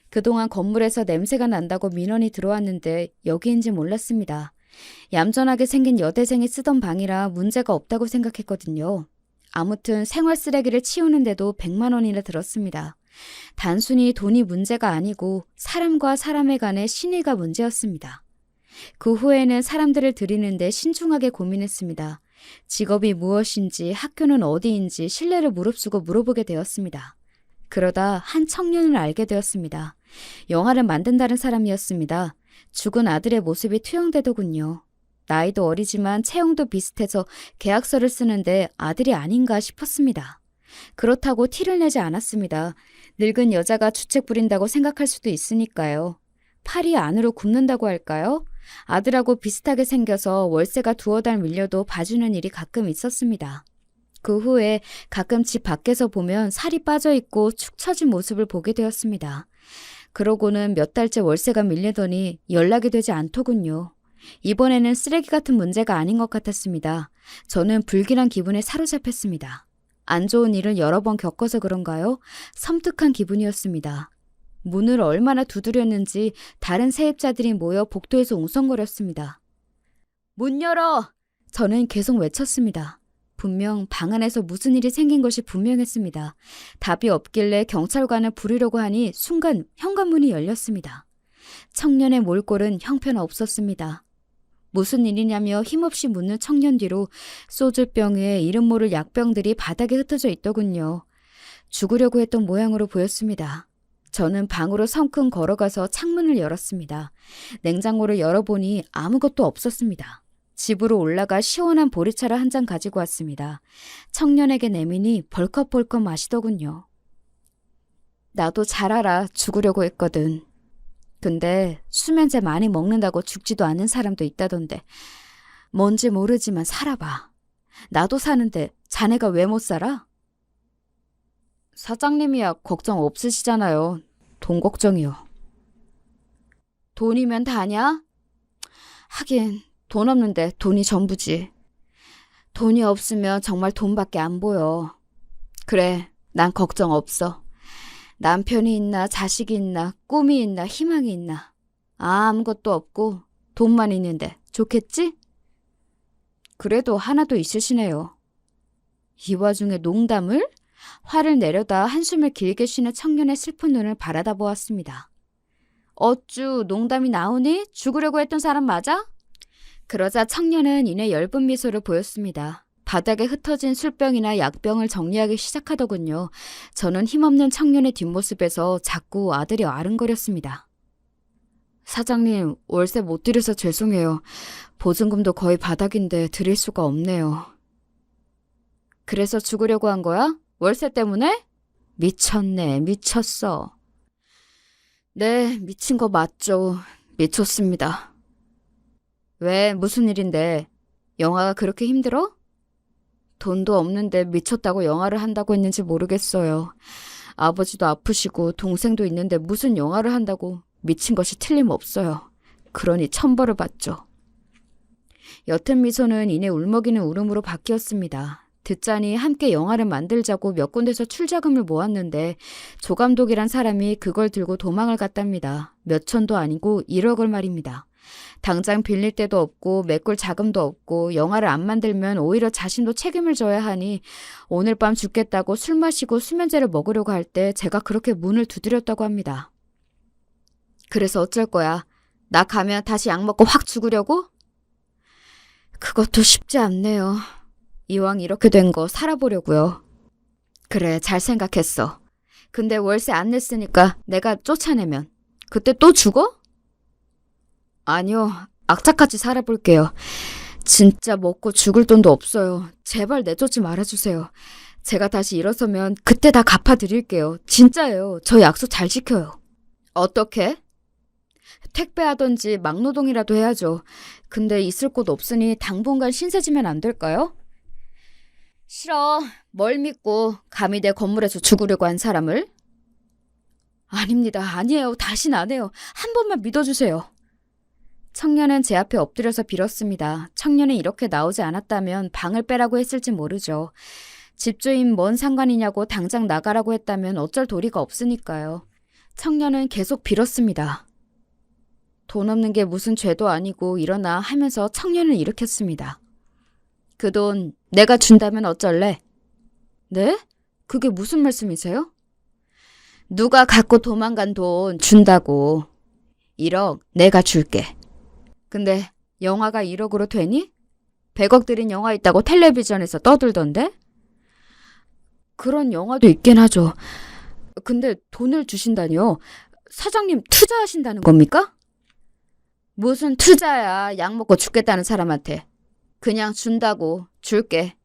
그동안 건물에서 냄새가 난다고 민원이 들어왔는데 여기인지 몰랐습니다. 얌전하게 생긴 여대생이 쓰던 방이라 문제가 없다고 생각했거든요. 아무튼 생활 쓰레기를 치우는데도 100만 원이나 들었습니다. 단순히 돈이 문제가 아니고 사람과 사람에 간의 신의가 문제였습니다. 그 후에는 사람들을 들이는데 신중하게 고민했습니다. 직업이 무엇인지 학교는 어디인지 신뢰를 무릅쓰고 물어보게 되었습니다. 그러다 한 청년을 알게 되었습니다. 영화를 만든다는 사람이었습니다. 죽은 아들의 모습이 투영되더군요. 나이도 어리지만 체형도 비슷해서 계약서를 쓰는데 아들이 아닌가 싶었습니다. 그렇다고 티를 내지 않았습니다. 늙은 여자가 주책 부린다고 생각할 수도 있으니까요. 팔이 안으로 굽는다고 할까요? 아들하고 비슷하게 생겨서 월세가 두어 달 밀려도 봐주는 일이 가끔 있었습니다. 그 후에 가끔 집 밖에서 보면 살이 빠져 있고 축 처진 모습을 보게 되었습니다. 그러고는 몇 달째 월세가 밀리더니 연락이 되지 않더군요. 이번에는 쓰레기 같은 문제가 아닌 것 같았습니다. 저는 불길한 기분에 사로잡혔습니다. 안 좋은 일을 여러 번 겪어서 그런가요? 섬뜩한 기분이었습니다. 문을 얼마나 두드렸는지 다른 세입자들이 모여 복도에서 웅성거렸습니다. 문 열어! 저는 계속 외쳤습니다. 분명 방 안에서 무슨 일이 생긴 것이 분명했습니다. 답이 없길래 경찰관을 부르려고 하니 순간 현관문이 열렸습니다. 청년의 몰골은 형편 없었습니다. 무슨 일이냐며 힘없이 묻는 청년 뒤로 소주병 위에 이름 모를 약병들이 바닥에 흩어져 있더군요. 죽으려고 했던 모양으로 보였습니다. 저는 방으로 성큼 걸어가서 창문을 열었습니다. 냉장고를 열어보니 아무것도 없었습니다. 집으로 올라가 시원한 보리차를 한 잔 가지고 왔습니다. 청년에게 내미니 벌컥벌컥 마시더군요. 나도 잘 알아. 죽으려고 했거든. 근데 수면제 많이 먹는다고 죽지도 않는 사람도 있다던데. 뭔지 모르지만 살아봐. 나도 사는데 자네가 왜 못 살아? 사장님이야 걱정 없으시잖아요. 돈 걱정이요. 돈이면 다냐? 하긴 돈 없는데 돈이 전부지. 돈이 없으면 정말 돈밖에 안 보여. 그래, 난 걱정 없어. 남편이 있나 자식이 있나 꿈이 있나 희망이 있나. 아무것도 없고 돈만 있는데 좋겠지? 그래도 하나도 있으시네요. 이 와중에 농담을? 화를 내려다 한숨을 길게 쉬는 청년의 슬픈 눈을 바라다 보았습니다. 어쭈 농담이 나오니? 죽으려고 했던 사람 맞아? 그러자 청년은 이내 엷은 미소를 보였습니다. 바닥에 흩어진 술병이나 약병을 정리하기 시작하더군요. 저는 힘없는 청년의 뒷모습에서 자꾸 아들이 아른거렸습니다. 사장님, 월세 못 드려서 죄송해요. 보증금도 거의 바닥인데 드릴 수가 없네요. 그래서 죽으려고 한 거야? 월세 때문에? 미쳤네, 미쳤어. 네, 미친 거 맞죠. 미쳤습니다. 왜, 무슨 일인데? 영화가 그렇게 힘들어? 돈도 없는데 미쳤다고 영화를 한다고 했는지 모르겠어요. 아버지도 아프시고 동생도 있는데 무슨 영화를 한다고 미친 것이 틀림없어요. 그러니 천벌을 받죠. 옅은 미소는 이내 울먹이는 울음으로 바뀌었습니다. 듣자니 함께 영화를 만들자고 몇 군데서 출자금을 모았는데 조감독이란 사람이 그걸 들고 도망을 갔답니다. 몇 천도 아니고 1억을 말입니다. 당장 빌릴 데도 없고 메꿀 자금도 없고 영화를 안 만들면 오히려 자신도 책임을 져야 하니 오늘 밤 죽겠다고 술 마시고 수면제를 먹으려고 할 때 제가 그렇게 문을 두드렸다고 합니다. 그래서 어쩔 거야? 나 가면 다시 약 먹고 확 죽으려고? 그것도 쉽지 않네요. 이왕 이렇게 된 거 살아보려고요. 그래, 잘 생각했어. 근데 월세 안 냈으니까 내가 쫓아내면 그때 또 죽어? 아니요, 악착같이 살아볼게요. 진짜 먹고 죽을 돈도 없어요. 제발 내쫓지 말아주세요. 제가 다시 일어서면 그때 다 갚아드릴게요. 진짜예요. 저 약속 잘 지켜요. 어떻게? 택배하던지 막노동이라도 해야죠. 근데 있을 곳 없으니 당분간 신세지면 안 될까요? 싫어. 뭘 믿고 감히 내 건물에서 죽으려고 한 사람을? 아닙니다. 아니에요. 다신 안 해요. 한 번만 믿어주세요. 청년은 제 앞에 엎드려서 빌었습니다. 청년이 이렇게 나오지 않았다면 방을 빼라고 했을지 모르죠. 집주인 뭔 상관이냐고 당장 나가라고 했다면 어쩔 도리가 없으니까요. 청년은 계속 빌었습니다. 돈 없는 게 무슨 죄도 아니고 일어나 하면서 청년을 일으켰습니다. 그 돈 내가 준다면 어쩔래? 네? 그게 무슨 말씀이세요? 누가 갖고 도망간 돈 준다고. 1억 내가 줄게. 근데 영화가 1억으로 되니? 100억 들인 영화 있다고 텔레비전에서 떠들던데? 그런 영화도 있긴 하죠. 근데 돈을 주신다니요? 사장님 투자하신다는 겁니까? 무슨 투자야. 약 먹고 죽겠다는 사람한테. 그냥 준다고. 줄게.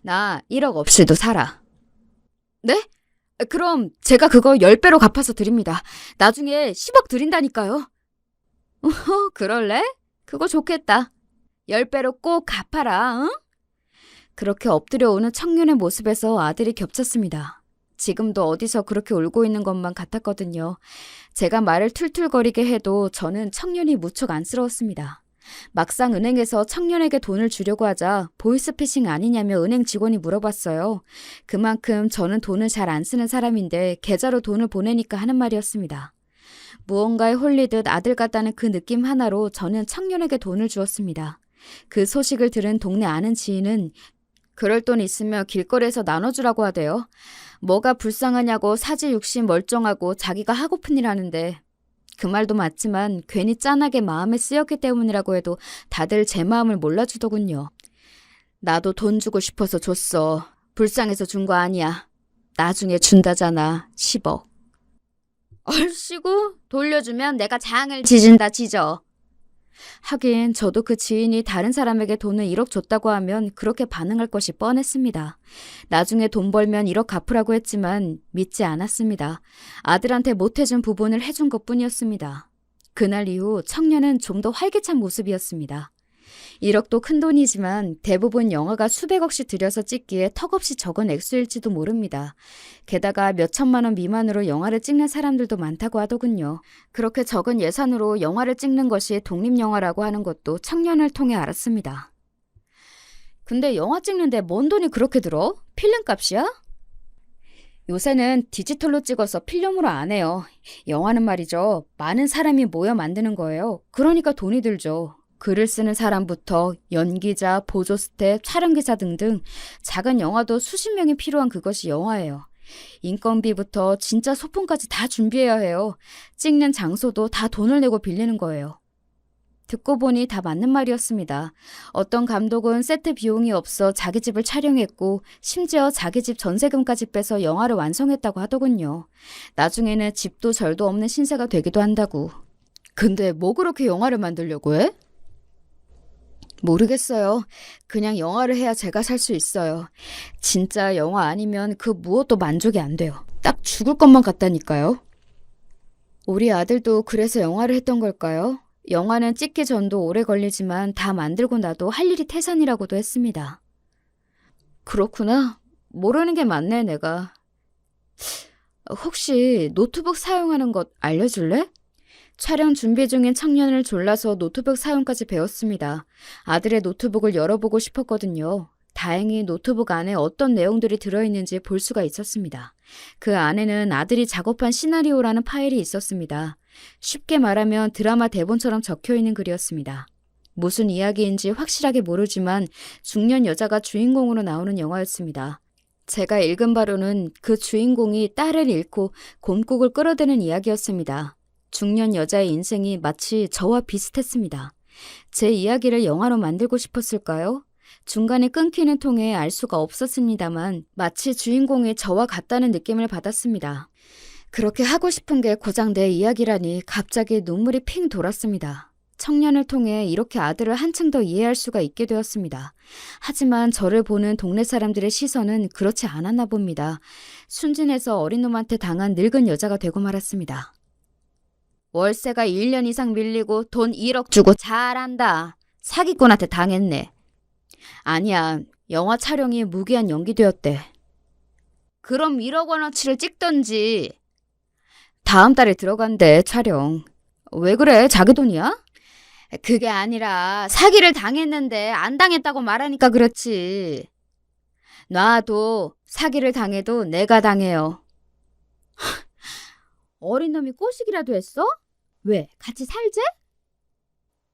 나 1억 없이도 살아. 네? 그럼 제가 그거 10배로 갚아서 드립니다. 나중에 10억 드린다니까요. 그럴래? 그거 좋겠다. 10배로 꼭 갚아라. 응? 그렇게 엎드려 오는 청년의 모습에서 아들이 겹쳤습니다. 지금도 어디서 그렇게 울고 있는 것만 같았거든요. 제가 말을 툴툴거리게 해도 저는 청년이 무척 안쓰러웠습니다. 막상 은행에서 청년에게 돈을 주려고 하자 보이스피싱 아니냐며 은행 직원이 물어봤어요. 그만큼 저는 돈을 잘 안 쓰는 사람인데 계좌로 돈을 보내니까 하는 말이었습니다. 무언가에 홀리듯 아들 같다는 그 느낌 하나로 저는 청년에게 돈을 주었습니다. 그 소식을 들은 동네 아는 지인은 그럴 돈 있으면 길거리에서 나눠주라고 하대요. 뭐가 불쌍하냐고 사지육신 멀쩡하고 자기가 하고픈 일 하는데 그 말도 맞지만 괜히 짠하게 마음에 쓰였기 때문이라고 해도 다들 제 마음을 몰라주더군요. 나도 돈 주고 싶어서 줬어. 불쌍해서 준 거 아니야. 나중에 준다잖아. 10억. 얼씨구 돌려주면 내가 장을 지진다 지져. 하긴 저도 그 지인이 다른 사람에게 돈을 1억 줬다고 하면 그렇게 반응할 것이 뻔했습니다. 나중에 돈 벌면 1억 갚으라고 했지만 믿지 않았습니다. 아들한테 못해준 부분을 해준 것뿐이었습니다. 그날 이후 청년은 좀 더 활기찬 모습이었습니다. 1억도 큰 돈이지만 대부분 영화가 수백억씩 들여서 찍기에 턱없이 적은 액수일지도 모릅니다. 게다가 몇 천만 원 미만으로 영화를 찍는 사람들도 많다고 하더군요. 그렇게 적은 예산으로 영화를 찍는 것이 독립영화라고 하는 것도 청년을 통해 알았습니다. 근데 영화 찍는데 뭔 돈이 그렇게 들어? 필름값이야? 요새는 디지털로 찍어서 필름으로 안 해요. 영화는 말이죠. 많은 사람이 모여 만드는 거예요. 그러니까 돈이 들죠. 글을 쓰는 사람부터 연기자, 보조 스텝, 촬영기사 등등 작은 영화도 수십 명이 필요한 그것이 영화예요. 인건비부터 진짜 소품까지 다 준비해야 해요. 찍는 장소도 다 돈을 내고 빌리는 거예요. 듣고 보니 다 맞는 말이었습니다. 어떤 감독은 세트 비용이 없어 자기 집을 촬영했고 심지어 자기 집 전세금까지 빼서 영화를 완성했다고 하더군요. 나중에는 집도 절도 없는 신세가 되기도 한다고. 근데 뭐 그렇게 영화를 만들려고 해? 모르겠어요. 그냥 영화를 해야 제가 살 수 있어요. 진짜 영화 아니면 그 무엇도 만족이 안 돼요. 딱 죽을 것만 같다니까요. 우리 아들도 그래서 영화를 했던 걸까요? 영화는 찍기 전도 오래 걸리지만 다 만들고 나도 할 일이 태산이라고도 했습니다. 그렇구나. 모르는 게 많네, 내가. 혹시 노트북 사용하는 것 알려줄래? 촬영 준비 중인 청년을 졸라서 노트북 사용까지 배웠습니다. 아들의 노트북을 열어보고 싶었거든요. 다행히 노트북 안에 어떤 내용들이 들어있는지 볼 수가 있었습니다. 그 안에는 아들이 작업한 시나리오라는 파일이 있었습니다. 쉽게 말하면 드라마 대본처럼 적혀있는 글이었습니다. 무슨 이야기인지 확실하게 모르지만 중년 여자가 주인공으로 나오는 영화였습니다. 제가 읽은 바로는 그 주인공이 딸을 잃고 곰국을 끌어대는 이야기였습니다. 중년 여자의 인생이 마치 저와 비슷했습니다. 제 이야기를 영화로 만들고 싶었을까요? 중간에 끊기는 통에 알 수가 없었습니다만 마치 주인공이 저와 같다는 느낌을 받았습니다. 그렇게 하고 싶은 게 고작 내 이야기라니 갑자기 눈물이 핑 돌았습니다. 청년을 통해 이렇게 아들을 한층 더 이해할 수가 있게 되었습니다. 하지만 저를 보는 동네 사람들의 시선은 그렇지 않았나 봅니다. 순진해서 어린 놈한테 당한 늙은 여자가 되고 말았습니다. 월세가 1년 이상 밀리고 돈 1억 주고 잘한다. 사기꾼한테 당했네. 아니야, 영화 촬영이 무기한 연기되었대. 그럼 1억 원어치를 찍던지. 다음 달에 들어간대, 촬영. 왜 그래? 자기 돈이야? 그게 아니라 사기를 당했는데 안 당했다고 말하니까 그렇지. 놔도 사기를 당해도 내가 당해요. 어린 놈이 꼬시기라도 했어? 왜? 같이 살재?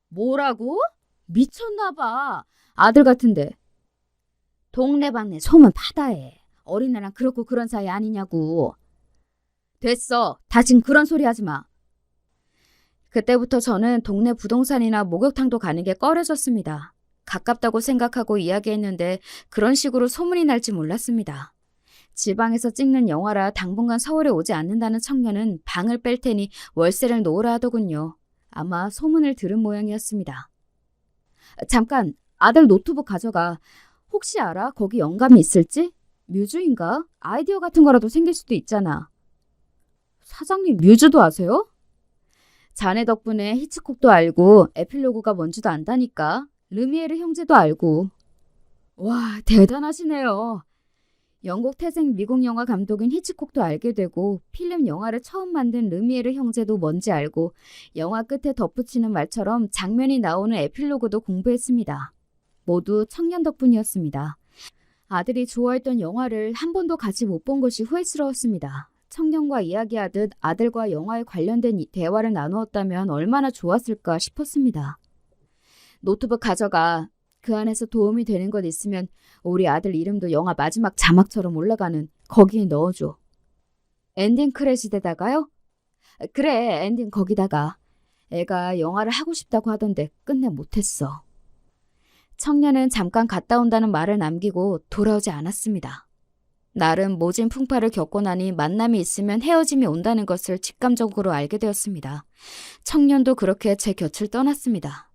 뭐라고? 미쳤나 봐. 아들 같은데. 동네방네 소문 파다해. 어린애랑 그렇고 그런 사이 아니냐고. 됐어. 다신 그런 소리 하지 마. 그때부터 저는 동네 부동산이나 목욕탕도 가는 게 꺼려졌습니다. 가깝다고 생각하고 이야기했는데 그런 식으로 소문이 날지 몰랐습니다. 지방에서 찍는 영화라 당분간 서울에 오지 않는다는 청년은 방을 뺄 테니 월세를 놓으라 하더군요. 아마 소문을 들은 모양이었습니다. 잠깐, 아들 노트북 가져가. 혹시 알아? 거기 영감이 있을지? 뮤즈인가? 아이디어 같은 거라도 생길 수도 있잖아. 사장님 뮤즈도 아세요? 자네 덕분에 히치콕도 알고 에필로그가 뭔지도 안다니까. 르미에르 형제도 알고. 와, 대단하시네요. 영국 태생 미국 영화 감독인 히치콕도 알게 되고 필름 영화를 처음 만든 르미에르 형제도 뭔지 알고 영화 끝에 덧붙이는 말처럼 장면이 나오는 에필로그도 공부했습니다. 모두 청년 덕분이었습니다. 아들이 좋아했던 영화를 한 번도 같이 못 본 것이 후회스러웠습니다. 청년과 이야기하듯 아들과 영화에 관련된 대화를 나누었다면 얼마나 좋았을까 싶었습니다. 노트북 가져가. 그 안에서 도움이 되는 것 있으면 우리 아들 이름도 영화 마지막 자막처럼 올라가는 거기에 넣어줘. 엔딩 크레딧에다가요? 그래, 엔딩 거기다가. 애가 영화를 하고 싶다고 하던데 끝내 못했어. 청년은 잠깐 갔다 온다는 말을 남기고 돌아오지 않았습니다. 나름 모진 풍파를 겪고 나니 만남이 있으면 헤어짐이 온다는 것을 직감적으로 알게 되었습니다. 청년도 그렇게 제 곁을 떠났습니다.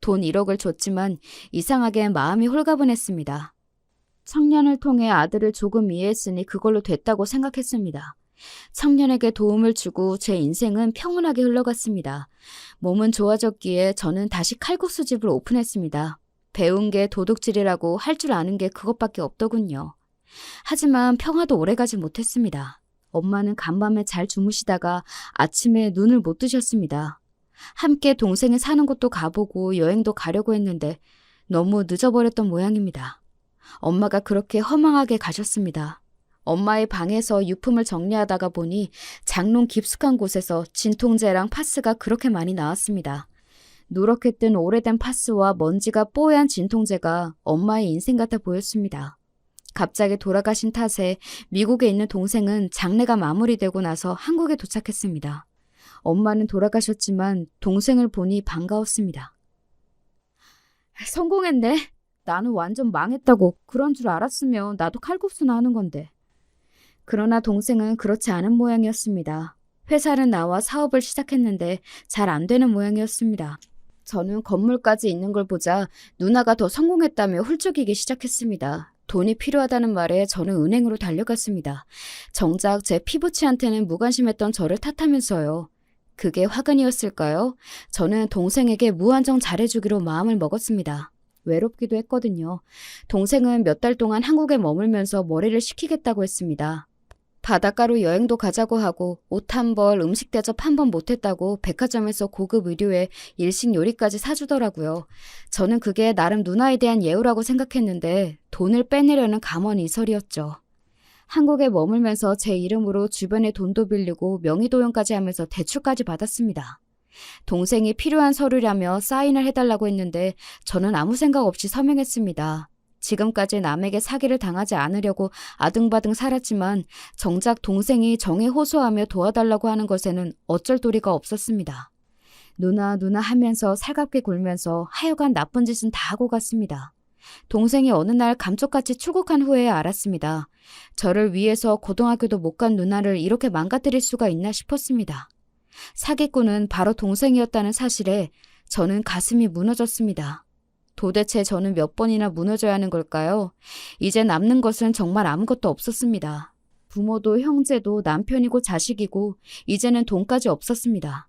돈 1억을 줬지만 이상하게 마음이 홀가분했습니다. 청년을 통해 아들을 조금 이해했으니 그걸로 됐다고 생각했습니다. 청년에게 도움을 주고 제 인생은 평온하게 흘러갔습니다. 몸은 좋아졌기에 저는 다시 칼국수집을 오픈했습니다. 배운 게 도둑질이라고 할 줄 아는 게 그것밖에 없더군요. 하지만 평화도 오래가지 못했습니다. 엄마는 간밤에 잘 주무시다가 아침에 눈을 못 뜨셨습니다. 함께 동생이 사는 곳도 가보고 여행도 가려고 했는데 너무 늦어버렸던 모양입니다. 엄마가 그렇게 허망하게 가셨습니다. 엄마의 방에서 유품을 정리하다가 보니 장롱 깊숙한 곳에서 진통제랑 파스가 그렇게 많이 나왔습니다. 누렇게 뜬 오래된 파스와 먼지가 뽀얀 진통제가 엄마의 인생 같아 보였습니다. 갑자기 돌아가신 탓에 미국에 있는 동생은 장례가 마무리되고 나서 한국에 도착했습니다. 엄마는 돌아가셨지만 동생을 보니 반가웠습니다. 성공했네. 나는 완전 망했다고. 그런 줄 알았으면 나도 칼국수나 하는 건데. 그러나 동생은 그렇지 않은 모양이었습니다. 회사를 나와 사업을 시작했는데 잘 안 되는 모양이었습니다. 저는 건물까지 있는 걸 보자 누나가 더 성공했다며 훌쩍이기 시작했습니다. 돈이 필요하다는 말에 저는 은행으로 달려갔습니다. 정작 제 피부치한테는 무관심했던 저를 탓하면서요. 그게 화근이었을까요? 저는 동생에게 무한정 잘해주기로 마음을 먹었습니다. 외롭기도 했거든요. 동생은 몇 달 동안 한국에 머물면서 머리를 식히겠다고 했습니다. 바닷가로 여행도 가자고 하고 옷 한 벌, 음식 대접 한 번 못했다고 백화점에서 고급 의류에 일식 요리까지 사주더라고요. 저는 그게 나름 누나에 대한 예우라고 생각했는데 돈을 빼내려는 감언이설이었죠. 한국에 머물면서 제 이름으로 주변에 돈도 빌리고 명의도용까지 하면서 대출까지 받았습니다. 동생이 필요한 서류라며 사인을 해달라고 했는데 저는 아무 생각 없이 서명했습니다. 지금까지 남에게 사기를 당하지 않으려고 아등바등 살았지만 정작 동생이 정에 호소하며 도와달라고 하는 것에는 어쩔 도리가 없었습니다. 누나 하면서 살갑게 굴면서 하여간 나쁜 짓은 다 하고 갔습니다. 동생이 어느 날 감쪽같이 출국한 후에 알았습니다. 저를 위해서 고등학교도 못 간 누나를 이렇게 망가뜨릴 수가 있나 싶었습니다. 사기꾼은 바로 동생이었다는 사실에 저는 가슴이 무너졌습니다. 도대체 저는 몇 번이나 무너져야 하는 걸까요? 이제 남는 것은 정말 아무것도 없었습니다. 부모도 형제도 남편이고 자식이고 이제는 돈까지 없었습니다.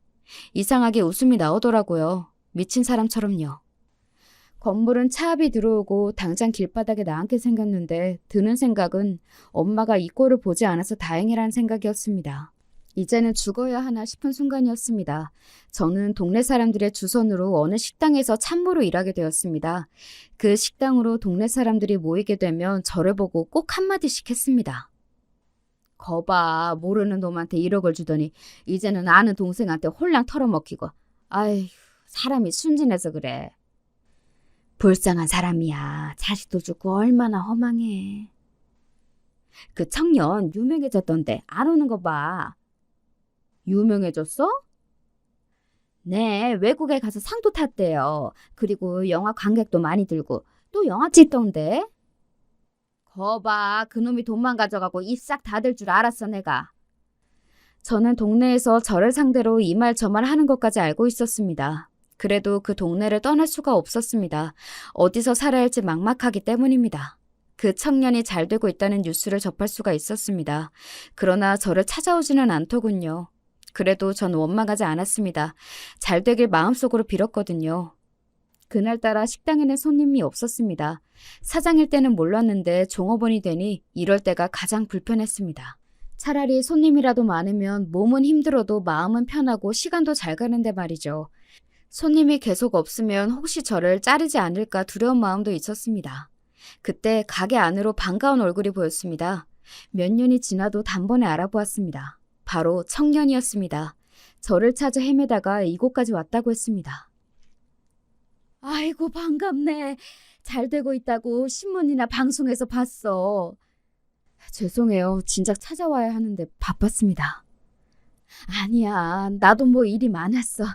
이상하게 웃음이 나오더라고요. 미친 사람처럼요. 건물은 차압이 들어오고 당장 길바닥에 나앉게 생겼는데 드는 생각은 엄마가 이 꼴을 보지 않아서 다행이라는 생각이었습니다. 이제는 죽어야 하나 싶은 순간이었습니다. 저는 동네 사람들의 주선으로 어느 식당에서 참모로 일하게 되었습니다. 그 식당으로 동네 사람들이 모이게 되면 저를 보고 꼭 한마디씩 했습니다. 거봐, 모르는 놈한테 1억을 주더니 이제는 아는 동생한테 홀랑 털어먹히고. 아휴, 사람이 순진해서 그래. 불쌍한 사람이야. 자식도 죽고 얼마나 허망해. 그 청년 유명해졌던데 안 오는 거 봐. 유명해졌어? 네, 외국에 가서 상도 탔대요. 그리고 영화 관객도 많이 들고 또 영화 찍던데. 거봐, 그놈이 돈만 가져가고 입 싹 닫을 줄 알았어 내가. 저는 동네에서 저를 상대로 이 말 저 말 하는 것까지 알고 있었습니다. 그래도 그 동네를 떠날 수가 없었습니다. 어디서 살아야 할지 막막하기 때문입니다. 그 청년이 잘 되고 있다는 뉴스를 접할 수가 있었습니다. 그러나 저를 찾아오지는 않더군요. 그래도 전 원망하지 않았습니다. 잘 되길 마음속으로 빌었거든요. 그날따라 식당에는 손님이 없었습니다. 사장일 때는 몰랐는데 종업원이 되니 이럴 때가 가장 불편했습니다. 차라리 손님이라도 많으면 몸은 힘들어도 마음은 편하고 시간도 잘 가는데 말이죠. 손님이 계속 없으면 혹시 저를 자르지 않을까 두려운 마음도 있었습니다. 그때 가게 안으로 반가운 얼굴이 보였습니다. 몇 년이 지나도 단번에 알아보았습니다. 바로 청년이었습니다. 저를 찾아 헤매다가 이곳까지 왔다고 했습니다. 아이고, 반갑네. 잘 되고 있다고 신문이나 방송에서 봤어. 죄송해요. 진작 찾아와야 하는데 바빴습니다. 아니야. 나도 뭐 일이 많았어.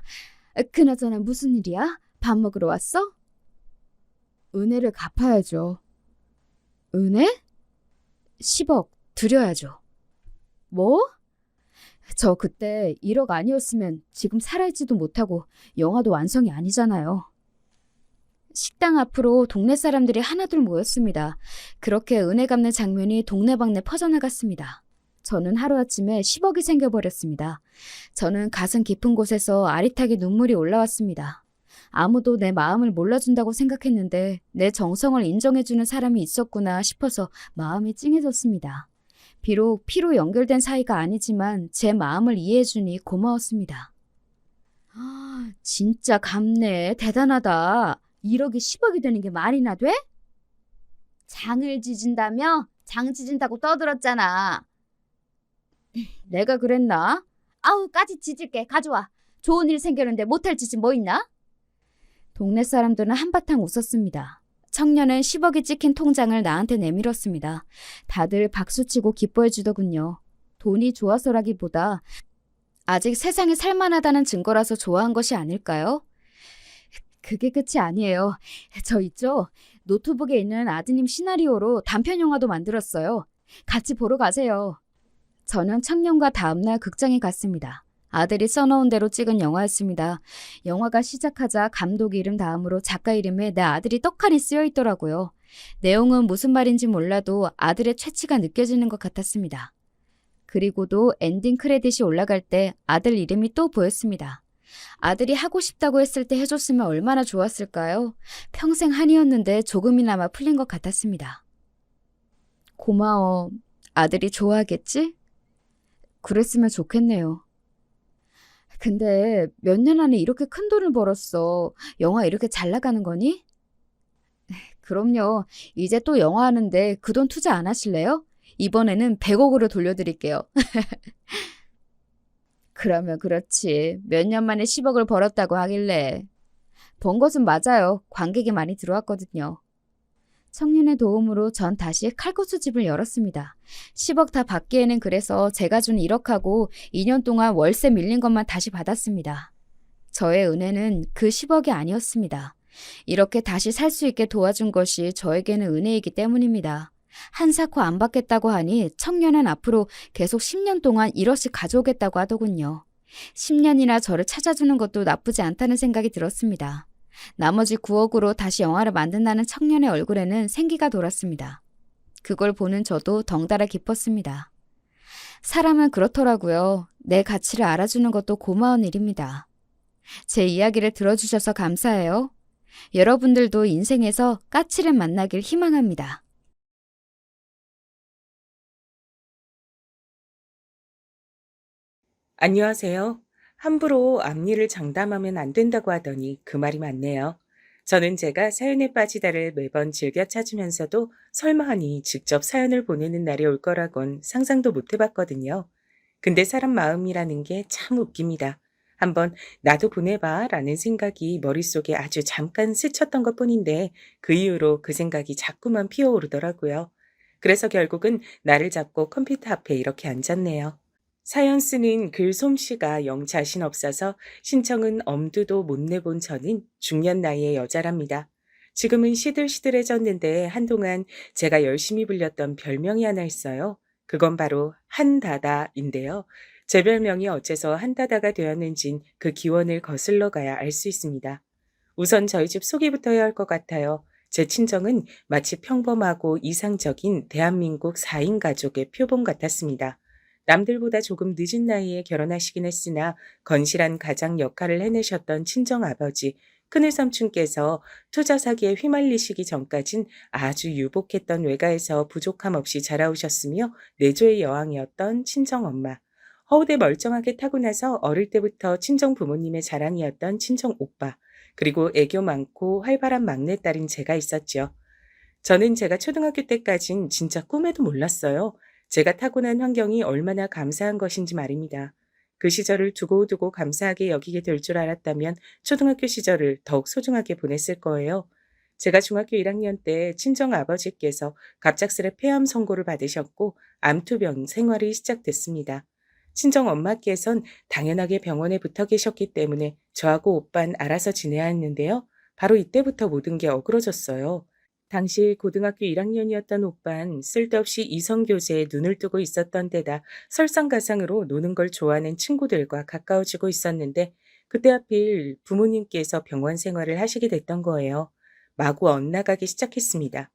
그나저나 무슨 일이야? 밥 먹으러 왔어? 은혜를 갚아야죠. 은혜? 10억 드려야죠. 뭐? 저 그때 1억 아니었으면 지금 살아있지도 못하고 영화도 완성이 아니잖아요. 식당 앞으로 동네 사람들이 하나둘 모였습니다. 그렇게 은혜 갚는 장면이 동네방네 퍼져나갔습니다. 저는 하루아침에 10억이 생겨버렸습니다. 저는 가슴 깊은 곳에서 아릿하게 눈물이 올라왔습니다. 아무도 내 마음을 몰라준다고 생각했는데 내 정성을 인정해주는 사람이 있었구나 싶어서 마음이 찡해졌습니다. 비록 피로 연결된 사이가 아니지만 제 마음을 이해해주니 고마웠습니다. 아, 진짜 갚네. 대단하다. 1억이 10억이 되는 게 말이나 돼? 장을 지진다며? 장 지진다고 떠들었잖아. 내가 그랬나? 아우, 까짓 지질게. 가져와. 좋은 일 생겼는데 못할 짓이 뭐 있나? 동네 사람들은 한바탕 웃었습니다. 청년은 10억이 찍힌 통장을 나한테 내밀었습니다. 다들 박수치고 기뻐해 주더군요. 돈이 좋아서라기보다 아직 세상에 살만하다는 증거라서 좋아한 것이 아닐까요? 그게 끝이 아니에요. 저 있죠? 노트북에 있는 아드님 시나리오로 단편 영화도 만들었어요. 같이 보러 가세요. 저는 청년과 다음날 극장에 갔습니다. 아들이 써놓은 대로 찍은 영화였습니다. 영화가 시작하자 감독 이름 다음으로 작가 이름에 내 아들이 떡하니 쓰여 있더라고요. 내용은 무슨 말인지 몰라도 아들의 최치가 느껴지는 것 같았습니다. 그리고도 엔딩 크레딧이 올라갈 때 아들 이름이 또 보였습니다. 아들이 하고 싶다고 했을 때 해줬으면 얼마나 좋았을까요? 평생 한이었는데 조금이나마 풀린 것 같았습니다. 고마워. 아들이 좋아하겠지? 그랬으면 좋겠네요. 근데 몇 년 안에 이렇게 큰 돈을 벌었어. 영화 이렇게 잘 나가는 거니? 그럼요. 이제 또 영화 하는데 그 돈 투자 안 하실래요? 이번에는 100억으로 돌려드릴게요. 그러면 그렇지. 몇 년 만에 10억을 벌었다고 하길래. 번 것은 맞아요. 관객이 많이 들어왔거든요. 청년의 도움으로 전 다시 칼국수집을 열었습니다. 10억 다 받기에는 그래서 제가 준 1억하고 2년 동안 월세 밀린 것만 다시 받았습니다. 저의 은혜는 그 10억이 아니었습니다. 이렇게 다시 살 수 있게 도와준 것이 저에게는 은혜이기 때문입니다. 한사코 안 받겠다고 하니 청년은 앞으로 계속 10년 동안 1억씩 가져오겠다고 하더군요. 10년이나 저를 찾아주는 것도 나쁘지 않다는 생각이 들었습니다. 나머지 9억으로 다시 영화를 만든다는 청년의 얼굴에는 생기가 돌았습니다. 그걸 보는 저도 덩달아 기뻤습니다. 사람은 그렇더라고요. 내 가치를 알아주는 것도 고마운 일입니다. 제 이야기를 들어주셔서 감사해요. 여러분들도 인생에서 까치를 만나길 희망합니다. 안녕하세요. 함부로 앞일을 장담하면 안 된다고 하더니 그 말이 맞네요. 저는 제가 사연에 빠지다를 매번 즐겨 찾으면서도 설마 하니 직접 사연을 보내는 날이 올 거라곤 상상도 못 해봤거든요. 근데 사람 마음이라는 게 참 웃깁니다. 한번 나도 보내봐 라는 생각이 머릿속에 아주 잠깐 스쳤던 것 뿐인데 그 이후로 그 생각이 자꾸만 피어오르더라고요. 그래서 결국은 나를 잡고 컴퓨터 앞에 이렇게 앉았네요. 사연 쓰는 글 솜씨가 영 자신 없어서 신청은 엄두도 못 내본 저는 중년 나이의 여자랍니다. 지금은 시들시들해졌는데 한동안 제가 열심히 불렸던 별명이 하나 있어요. 그건 바로 한다다인데요. 제 별명이 어째서 한다다가 되었는진 그 기원을 거슬러 가야 알 수 있습니다. 우선 저희 집 소개부터 해야 할 것 같아요. 제 친정은 마치 평범하고 이상적인 대한민국 4인 가족의 표본 같았습니다. 남들보다 조금 늦은 나이에 결혼하시긴 했으나 건실한 가장 역할을 해내셨던 친정아버지, 큰애 삼촌께서 투자 사기에 휘말리시기 전까진 아주 유복했던 외가에서 부족함 없이 자라오셨으며 내조의 여왕이었던 친정엄마. 허우대 멀쩡하게 타고 나서 어릴 때부터 친정 부모님의 자랑이었던 친정 오빠. 그리고 애교 많고 활발한 막내딸인 제가 있었죠. 저는 제가 초등학교 때까진 진짜 꿈에도 몰랐어요. 제가 타고난 환경이 얼마나 감사한 것인지 말입니다. 그 시절을 두고두고 감사하게 여기게 될 줄 알았다면 초등학교 시절을 더욱 소중하게 보냈을 거예요. 제가 중학교 1학년 때 친정 아버지께서 갑작스레 폐암 선고를 받으셨고 암투병 생활이 시작됐습니다. 친정 엄마께선 당연하게 병원에 붙어 계셨기 때문에 저하고 오빤 알아서 지내야 했는데요. 바로 이때부터 모든 게 어그러졌어요. 당시 고등학교 1학년이었던 오빤 쓸데없이 이성교제에 눈을 뜨고 있었던 데다 설상가상으로 노는 걸 좋아하는 친구들과 가까워지고 있었는데 그때 하필 부모님께서 병원 생활을 하시게 됐던 거예요. 마구 엇나가기 시작했습니다.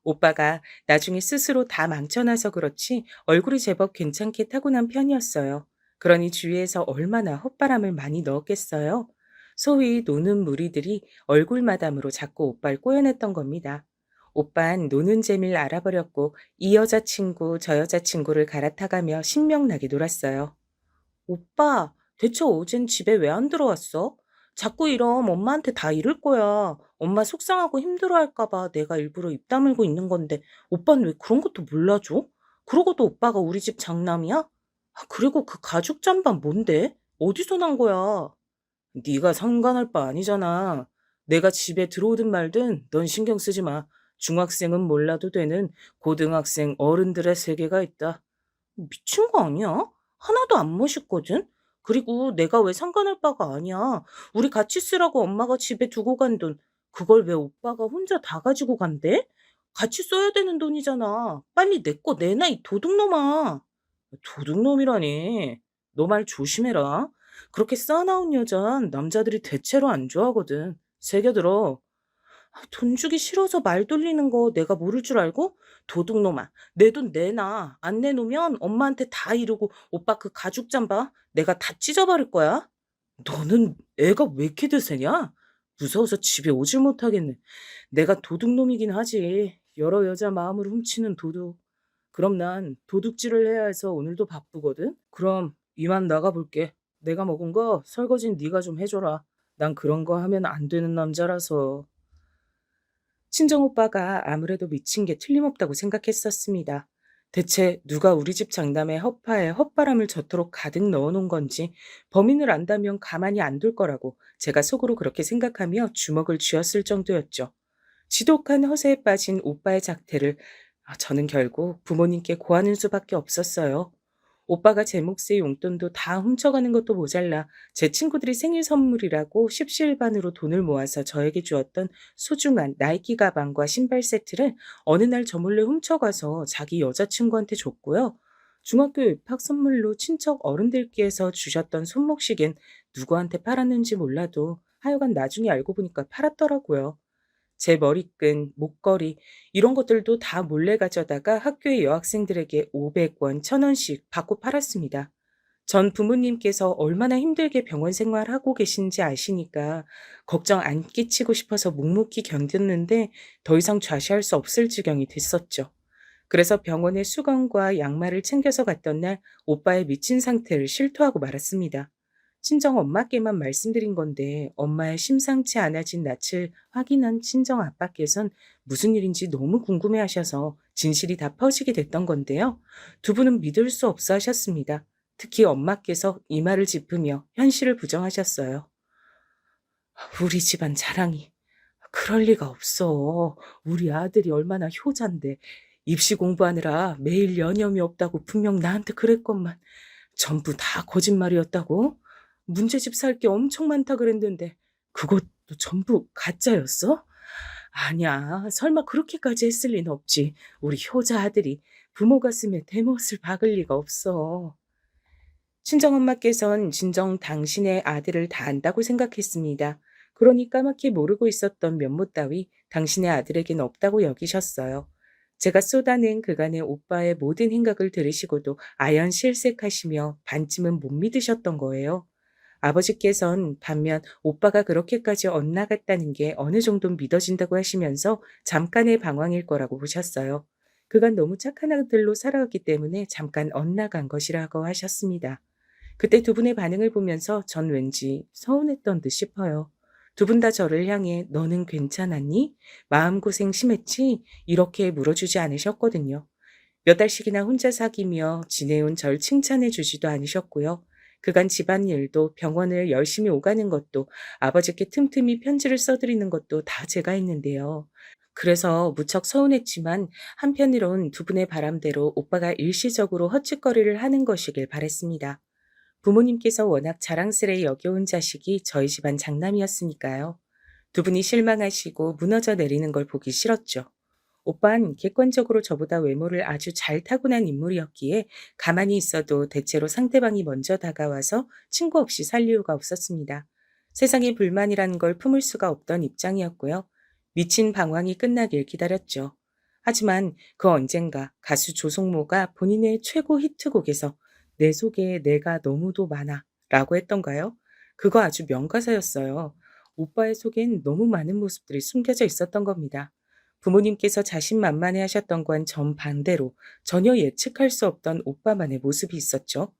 오빠가 나중에 스스로 다 망쳐놔서 그렇지 얼굴이 제법 괜찮게 타고난 편이었어요. 그러니 주위에서 얼마나 헛바람을 많이 넣었겠어요? 소위 노는 무리들이 얼굴 마담으로 자꾸 오빠를 꼬여냈던 겁니다. 오빤 노는 재미를 알아버렸고 이 여자친구 저 여자친구를 갈아타가며 신명나게 놀았어요. 오빠, 대체 어젠 집에 왜 안 들어왔어? 자꾸 이러면 엄마한테 다 이럴 거야. 엄마 속상하고 힘들어할까 봐 내가 일부러 입 다물고 있는 건데 오빠는 왜 그런 것도 몰라줘? 그러고도 오빠가 우리 집 장남이야? 아, 그리고 그 가죽 잠바 뭔데? 어디서 난 거야? 네가 상관할 바 아니잖아. 내가 집에 들어오든 말든 넌 신경 쓰지 마. 중학생은 몰라도 되는 고등학생 어른들의 세계가 있다. 미친 거 아니야? 하나도 안 멋있거든? 그리고 내가 왜 상관할 바가 아니야. 우리 같이 쓰라고 엄마가 집에 두고 간 돈, 그걸 왜 오빠가 혼자 다 가지고 간대? 같이 써야 되는 돈이잖아. 빨리 내 거 내놔, 이 도둑놈아. 도둑놈이라니. 너 말 조심해라. 그렇게 쌓아나온 여잔 남자들이 대체로 안 좋아하거든. 새겨들어. 아, 돈 주기 싫어서 말 돌리는 거 내가 모를 줄 알고? 도둑놈아, 내 돈 내놔. 안 내놓으면 엄마한테 다 이러고 오빠 그 가죽 잠바 내가 다 찢어버릴 거야. 너는 애가 왜 이렇게 드세냐? 무서워서 집에 오질 못하겠네. 내가 도둑놈이긴 하지. 여러 여자 마음을 훔치는 도둑. 그럼 난 도둑질을 해야 해서 오늘도 바쁘거든? 그럼 이만 나가볼게. 내가 먹은 거 설거지는 네가 좀 해줘라. 난 그런 거 하면 안 되는 남자라서. 친정오빠가 아무래도 미친 게 틀림없다고 생각했었습니다. 대체 누가 우리 집 장남의 허파에 헛바람을 저토록 가득 넣어놓은 건지 범인을 안다면 가만히 안 둘 거라고 제가 속으로 그렇게 생각하며 주먹을 쥐었을 정도였죠. 지독한 허세에 빠진 오빠의 작태를 저는 결국 부모님께 고하는 수밖에 없었어요. 오빠가 제 몫의 용돈도 다 훔쳐가는 것도 모자라 제 친구들이 생일 선물이라고 십시일반으로 돈을 모아서 저에게 주었던 소중한 나이키 가방과 신발 세트를 어느 날 저 몰래 훔쳐가서 자기 여자친구한테 줬고요. 중학교 입학 선물로 친척 어른들께서 주셨던 손목시계는 누구한테 팔았는지 몰라도 하여간 나중에 알고 보니까 팔았더라고요. 제 머리끈, 목걸이 이런 것들도 다 몰래 가져다가 학교의 여학생들에게 500원, 1,000원씩 받고 팔았습니다. 전 부모님께서 얼마나 힘들게 병원 생활하고 계신지 아시니까 걱정 안 끼치고 싶어서 묵묵히 견뎠는데 더 이상 좌시할 수 없을 지경이 됐었죠. 그래서 병원에 수건과 양말을 챙겨서 갔던 날 오빠의 미친 상태를 실토하고 말았습니다. 친정 엄마께만 말씀드린 건데 엄마의 심상치 않아진 낯을 확인한 친정 아빠께선 무슨 일인지 너무 궁금해하셔서 진실이 다 퍼지게 됐던 건데요. 두 분은 믿을 수 없어 하셨습니다. 특히 엄마께서 이마를 짚으며 현실을 부정하셨어요. 우리 집안 자랑이 그럴 리가 없어. 우리 아들이 얼마나 효자인데 입시 공부하느라 매일 여념이 없다고 분명 나한테 그랬건만 전부 다 거짓말이었다고? 문제집 살 게 엄청 많다 그랬는데 그것도 전부 가짜였어? 아니야. 설마 그렇게까지 했을 리는 없지. 우리 효자 아들이 부모 가슴에 대못을 박을 리가 없어. 친정엄마께선 진정 당신의 아들을 다 안다고 생각했습니다. 그러니 까맣게 모르고 있었던 면모 따위 당신의 아들에겐 없다고 여기셨어요. 제가 쏟아낸 그간의 오빠의 모든 행각을 들으시고도 아연 실색하시며 반쯤은 못 믿으셨던 거예요. 아버지께선 반면 오빠가 그렇게까지 엇나갔다는 게 어느 정도 믿어진다고 하시면서 잠깐의 방황일 거라고 보셨어요. 그간 너무 착한 아들로 살아왔기 때문에 잠깐 엇나간 것이라고 하셨습니다. 그때 두 분의 반응을 보면서 전 왠지 서운했던 듯 싶어요. 두 분 다 저를 향해 너는 괜찮았니? 마음고생 심했지? 이렇게 물어주지 않으셨거든요. 몇 달씩이나 혼자 사귀며 지내온 절 칭찬해 주지도 않으셨고요. 그간 집안일도 병원을 열심히 오가는 것도 아버지께 틈틈이 편지를 써드리는 것도 다 제가 했는데요. 그래서 무척 서운했지만 한편으론 두 분의 바람대로 오빠가 일시적으로 헛짓거리를 하는 것이길 바랬습니다. 부모님께서 워낙 자랑스레 여겨온 자식이 저희 집안 장남이었으니까요. 두 분이 실망하시고 무너져 내리는 걸 보기 싫었죠. 오빤 객관적으로 저보다 외모를 아주 잘 타고난 인물이었기에 가만히 있어도 대체로 상대방이 먼저 다가와서 친구 없이 살 이유가 없었습니다. 세상에 불만이라는 걸 품을 수가 없던 입장이었고요. 미친 방황이 끝나길 기다렸죠. 하지만 그 언젠가 가수 조성모가 본인의 최고 히트곡에서 내 속에 내가 너무도 많아 라고 했던가요? 그거 아주 명가사였어요. 오빠의 속엔 너무 많은 모습들이 숨겨져 있었던 겁니다. 부모님께서 자신만만해 하셨던 건 정반대로 전혀 예측할 수 없던 오빠만의 모습이 있었죠.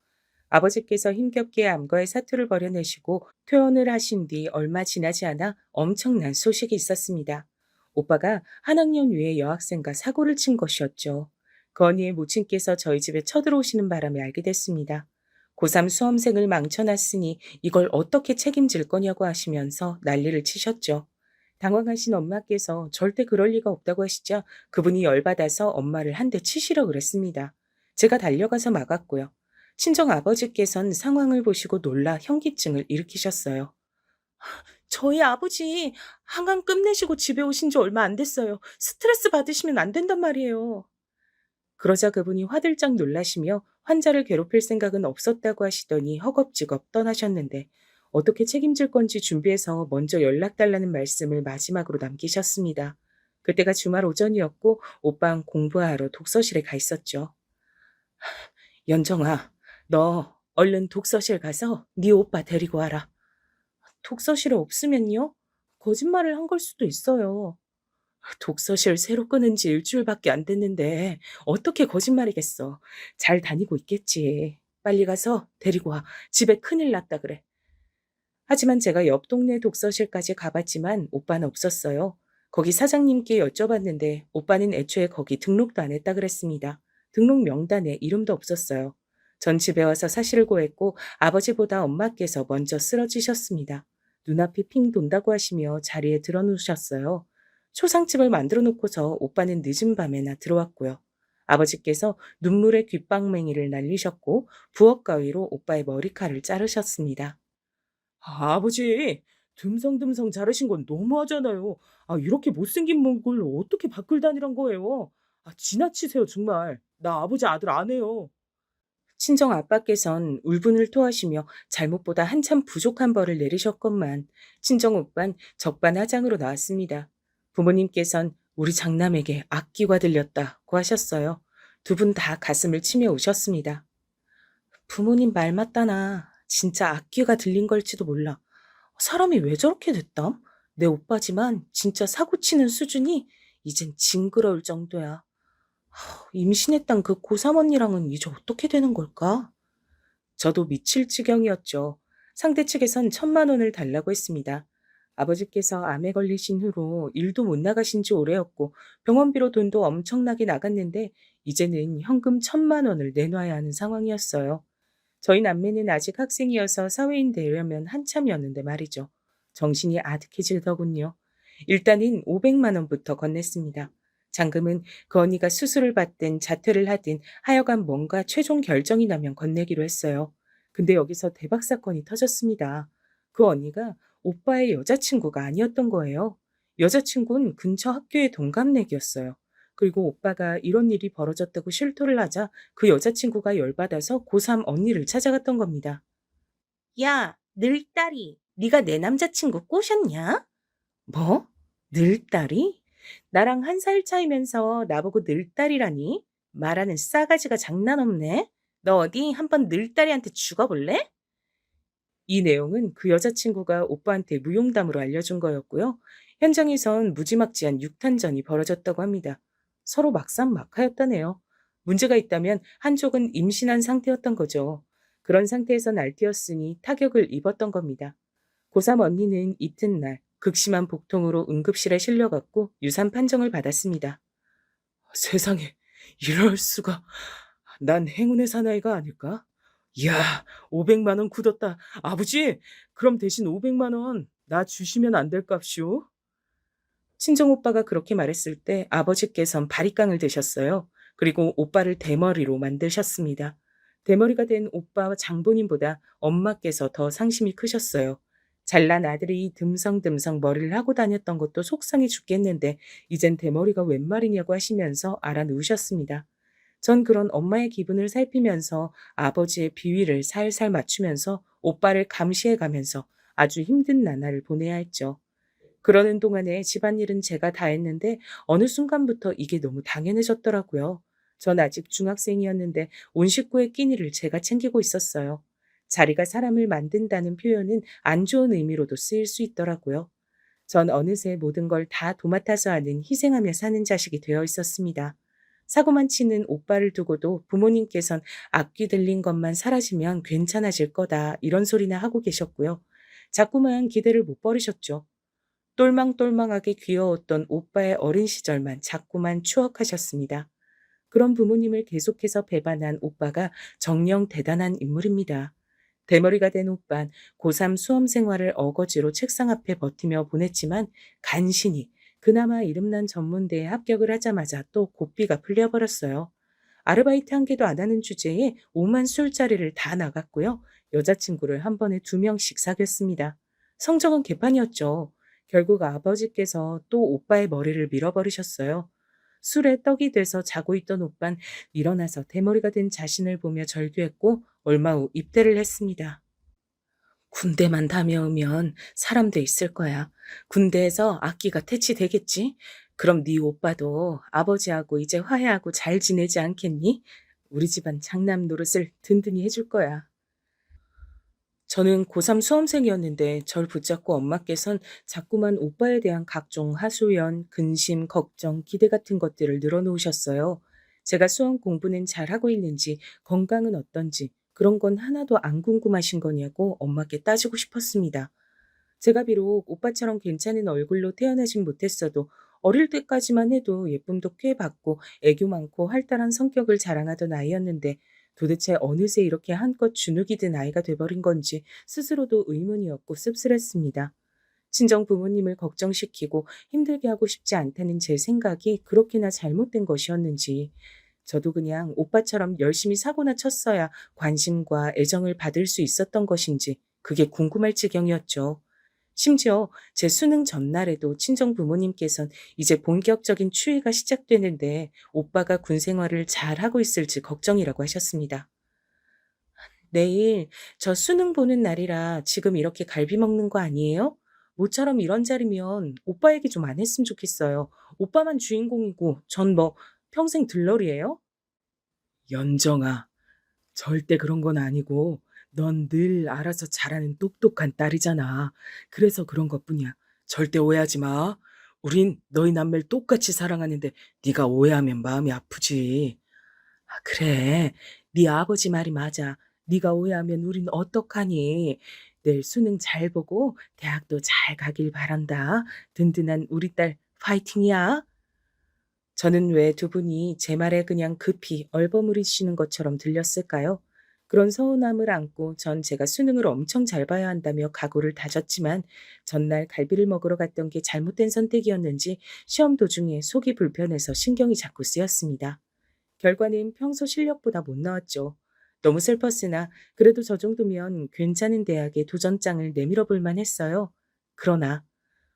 아버지께서 힘겹게 암과의 사투를 벌여내시고 퇴원을 하신 뒤 얼마 지나지 않아 엄청난 소식이 있었습니다. 오빠가 한 학년 위의 여학생과 사고를 친 것이었죠. 건희의 모친께서 저희 집에 쳐들어오시는 바람에 알게 됐습니다. 고3 수험생을 망쳐놨으니 이걸 어떻게 책임질 거냐고 하시면서 난리를 치셨죠. 당황하신 엄마께서 절대 그럴 리가 없다고 하시자 그분이 열받아서 엄마를 한 대 치시려 그랬습니다. 제가 달려가서 막았고요. 친정 아버지께선 상황을 보시고 놀라 현기증을 일으키셨어요. 저희 아버지 한강 끝내시고 집에 오신 지 얼마 안 됐어요. 스트레스 받으시면 안 된단 말이에요. 그러자 그분이 화들짝 놀라시며 환자를 괴롭힐 생각은 없었다고 하시더니 허겁지겁 떠나셨는데 어떻게 책임질 건지 준비해서 먼저 연락달라는 말씀을 마지막으로 남기셨습니다. 그때가 주말 오전이었고 오빠는 공부하러 독서실에 가 있었죠. 연정아, 너 얼른 독서실 가서 네 오빠 데리고 와라. 독서실에 없으면요? 거짓말을 한 걸 수도 있어요. 독서실 새로 끊은 지 일주일밖에 안 됐는데 어떻게 거짓말이겠어. 잘 다니고 있겠지. 빨리 가서 데리고 와. 집에 큰일 났다 그래. 하지만 제가 옆 동네 독서실까지 가봤지만 오빠는 없었어요. 거기 사장님께 여쭤봤는데 오빠는 애초에 거기 등록도 안 했다 그랬습니다. 등록 명단에 이름도 없었어요. 전 집에 와서 사실을 고했고 아버지보다 엄마께서 먼저 쓰러지셨습니다. 눈앞이 핑 돈다고 하시며 자리에 드러누셨어요. 초상집을 만들어 놓고서 오빠는 늦은 밤에나 들어왔고요. 아버지께서 눈물의 귓방맹이를 날리셨고 부엌 가위로 오빠의 머리칼을 자르셨습니다. 아버지, 듬성듬성 자르신 건 너무하잖아요. 이렇게 못생긴 목을 어떻게 밖을 다니란 거예요? 지나치세요, 정말. 나 아버지 아들 안 해요. 친정 아빠께선 울분을 토하시며 잘못보다 한참 부족한 벌을 내리셨건만 친정 오빤 적반하장으로 나왔습니다. 부모님께선 우리 장남에게 악기가 들렸다고 하셨어요. 두 분 다 가슴을 치며 우셨습니다. 부모님 말 맞다나. 진짜 악귀가 들린 걸지도 몰라. 사람이 왜 저렇게 됐담? 내 오빠지만 진짜 사고치는 수준이 이젠 징그러울 정도야. 임신했던 그 고3 언니랑은 이제 어떻게 되는 걸까? 저도 미칠 지경이었죠. 상대 측에선 1,000만 원을 달라고 했습니다. 아버지께서 암에 걸리신 후로 일도 못 나가신 지 오래였고 병원비로 돈도 엄청나게 나갔는데 이제는 현금 1,000만 원을 내놔야 하는 상황이었어요. 저희 남매는 아직 학생이어서 사회인 되려면 한참이었는데 말이죠. 정신이 아득해지더군요. 일단은 500만 원부터 건넸습니다. 잔금은 그 언니가 수술을 받든 자퇴를 하든 하여간 뭔가 최종 결정이 나면 건네기로 했어요. 근데 여기서 대박 사건이 터졌습니다. 그 언니가 오빠의 여자친구가 아니었던 거예요. 여자친구는 근처 학교의 동갑내기였어요. 그리고 오빠가 이런 일이 벌어졌다고 실토를 하자 그 여자친구가 열받아서 고3 언니를 찾아갔던 겁니다. 야, 늙다리, 네가 내 남자친구 꼬셨냐? 뭐? 늙다리? 나랑 1살 차이면서 나보고 늙다리라니? 말하는 싸가지가 장난 없네. 너 어디 한번 늙다리한테 죽어볼래? 이 내용은 그 여자친구가 오빠한테 무용담으로 알려준 거였고요. 현장에선 무지막지한 육탄전이 벌어졌다고 합니다. 서로 막상막하였다네요. 문제가 있다면 한쪽은 임신한 상태였던 거죠. 그런 상태에서 날뛰었으니 타격을 입었던 겁니다. 고3 언니는 이튿날 극심한 복통으로 응급실에 실려갔고 유산 판정을 받았습니다. 세상에, 이럴 수가. 난 행운의 사나이가 아닐까? 이야, 500만 원 굳었다. 아버지, 그럼 대신 500만 원 나 주시면 안 될깝시오? 친정오빠가 그렇게 말했을 때 아버지께선 바리깡을 드셨어요. 그리고 오빠를 대머리로 만드셨습니다. 대머리가 된 오빠 장본인보다 엄마께서 더 상심이 크셨어요. 잘난 아들이 듬성듬성 머리를 하고 다녔던 것도 속상해 죽겠는데 이젠 대머리가 웬 말이냐고 하시면서 알아누우셨습니다. 전 그런 엄마의 기분을 살피면서 아버지의 비위를 살살 맞추면서 오빠를 감시해 가면서 아주 힘든 나날을 보내야 했죠. 그러는 동안에 집안일은 제가 다 했는데 어느 순간부터 이게 너무 당연해졌더라고요. 전 아직 중학생이었는데 온 식구의 끼니를 제가 챙기고 있었어요. 자리가 사람을 만든다는 표현은 안 좋은 의미로도 쓰일 수 있더라고요. 전 어느새 모든 걸 다 도맡아서 하는 희생하며 사는 자식이 되어 있었습니다. 사고만 치는 오빠를 두고도 부모님께선 앞귀 들린 것만 사라지면 괜찮아질 거다 이런 소리나 하고 계셨고요. 자꾸만 기대를 못 버리셨죠. 똘망똘망하게 귀여웠던 오빠의 어린 시절만 자꾸만 추억하셨습니다. 그런 부모님을 계속해서 배반한 오빠가 정녕 대단한 인물입니다. 대머리가 된 오빤 고3 수험 생활을 어거지로 책상 앞에 버티며 보냈지만 간신히 그나마 이름난 전문대에 합격을 하자마자 또 고삐가 풀려버렸어요. 아르바이트 한 개도 안 하는 주제에 오만 술자리를 다 나갔고요. 여자친구를 한 번에 2명씩 사귀었습니다. 성적은 개판이었죠. 결국 아버지께서 또 오빠의 머리를 밀어버리셨어요. 술에 떡이 돼서 자고 있던 오빤 일어나서 대머리가 된 자신을 보며 절규했고 얼마 후 입대를 했습니다. 군대만 다녀오면 사람 돼 있을 거야. 군대에서 악기가 퇴치되겠지? 그럼 네 오빠도 아버지하고 이제 화해하고 잘 지내지 않겠니? 우리 집안 장남 노릇을 든든히 해줄 거야. 저는 고3 수험생이었는데 절 붙잡고 엄마께선 자꾸만 오빠에 대한 각종 하소연, 근심, 걱정, 기대 같은 것들을 늘어놓으셨어요. 제가 수험 공부는 잘하고 있는지, 건강은 어떤지, 그런 건 하나도 안 궁금하신 거냐고 엄마께 따지고 싶었습니다. 제가 비록 오빠처럼 괜찮은 얼굴로 태어나진 못했어도 어릴 때까지만 해도 예쁨도 꽤 받고 애교 많고 활달한 성격을 자랑하던 아이였는데 도대체 어느새 이렇게 한껏 주눅이 든 아이가 돼버린 건지 스스로도 의문이었고 씁쓸했습니다. 친정 부모님을 걱정시키고 힘들게 하고 싶지 않다는 제 생각이 그렇게나 잘못된 것이었는지 저도 그냥 오빠처럼 열심히 사고나 쳤어야 관심과 애정을 받을 수 있었던 것인지 그게 궁금할 지경이었죠. 심지어 제 수능 전날에도 친정 부모님께선 이제 본격적인 추위가 시작되는데 오빠가 군 생활을 잘 하고 있을지 걱정이라고 하셨습니다. 내일 저 수능 보는 날이라 지금 이렇게 갈비 먹는 거 아니에요? 모처럼 이런 자리면 오빠 얘기 좀 안 했으면 좋겠어요. 오빠만 주인공이고 전 뭐 평생 들러리예요? 연정아, 절대 그런 건 아니고 넌 늘 알아서 잘하는 똑똑한 딸이잖아. 그래서 그런 것뿐이야. 절대 오해하지 마. 우린 너희 남매를 똑같이 사랑하는데 네가 오해하면 마음이 아프지. 아, 그래. 네 아버지 말이 맞아. 네가 오해하면 우린 어떡하니? 내일 수능 잘 보고 대학도 잘 가길 바란다. 든든한 우리 딸 파이팅이야. 저는 왜 두 분이 제 말에 그냥 급히 얼버무리시는 것처럼 들렸을까요? 그런 서운함을 안고 전 제가 수능을 엄청 잘 봐야 한다며 각오를 다졌지만 전날 갈비를 먹으러 갔던 게 잘못된 선택이었는지 시험 도중에 속이 불편해서 신경이 자꾸 쓰였습니다. 결과는 평소 실력보다 못 나왔죠. 너무 슬펐으나 그래도 저 정도면 괜찮은 대학에 도전장을 내밀어 볼 만했어요. 그러나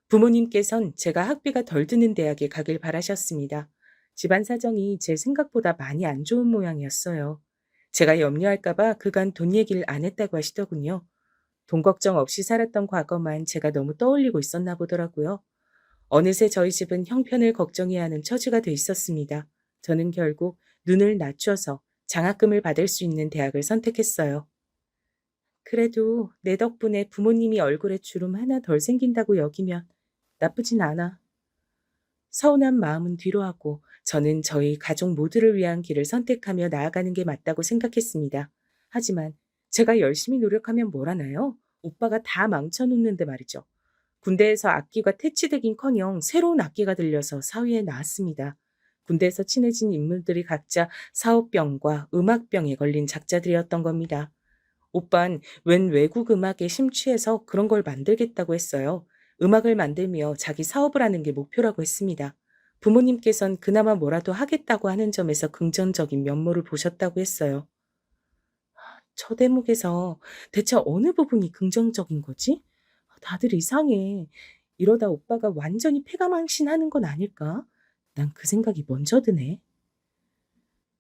부모님께선 제가 학비가 덜 드는 대학에 가길 바라셨습니다. 집안 사정이 제 생각보다 많이 안 좋은 모양이었어요. 제가 염려할까봐 그간 돈 얘기를 안 했다고 하시더군요. 돈 걱정 없이 살았던 과거만 제가 너무 떠올리고 있었나 보더라고요. 어느새 저희 집은 형편을 걱정해야 하는 처지가 돼 있었습니다. 저는 결국 눈을 낮춰서 장학금을 받을 수 있는 대학을 선택했어요. 그래도 내 덕분에 부모님이 얼굴에 주름 하나 덜 생긴다고 여기면 나쁘진 않아. 서운한 마음은 뒤로 하고 저는 저희 가족 모두를 위한 길을 선택하며 나아가는 게 맞다고 생각했습니다. 하지만 제가 열심히 노력하면 뭘 하나요? 오빠가 다 망쳐놓는데 말이죠. 군대에서 악기가 퇴치되긴커녕 새로운 악기가 들려서 사위에 나왔습니다. 군대에서 친해진 인물들이 각자 사업병과 음악병에 걸린 작자들이었던 겁니다. 오빤 웬 외국 음악에 심취해서 그런 걸 만들겠다고 했어요. 음악을 만들며 자기 사업을 하는 게 목표라고 했습니다. 부모님께선 그나마 뭐라도 하겠다고 하는 점에서 긍정적인 면모를 보셨다고 했어요. 저 대목에서 대체 어느 부분이 긍정적인 거지? 다들 이상해. 이러다 오빠가 완전히 패가망신하는 건 아닐까? 난 그 생각이 먼저 드네.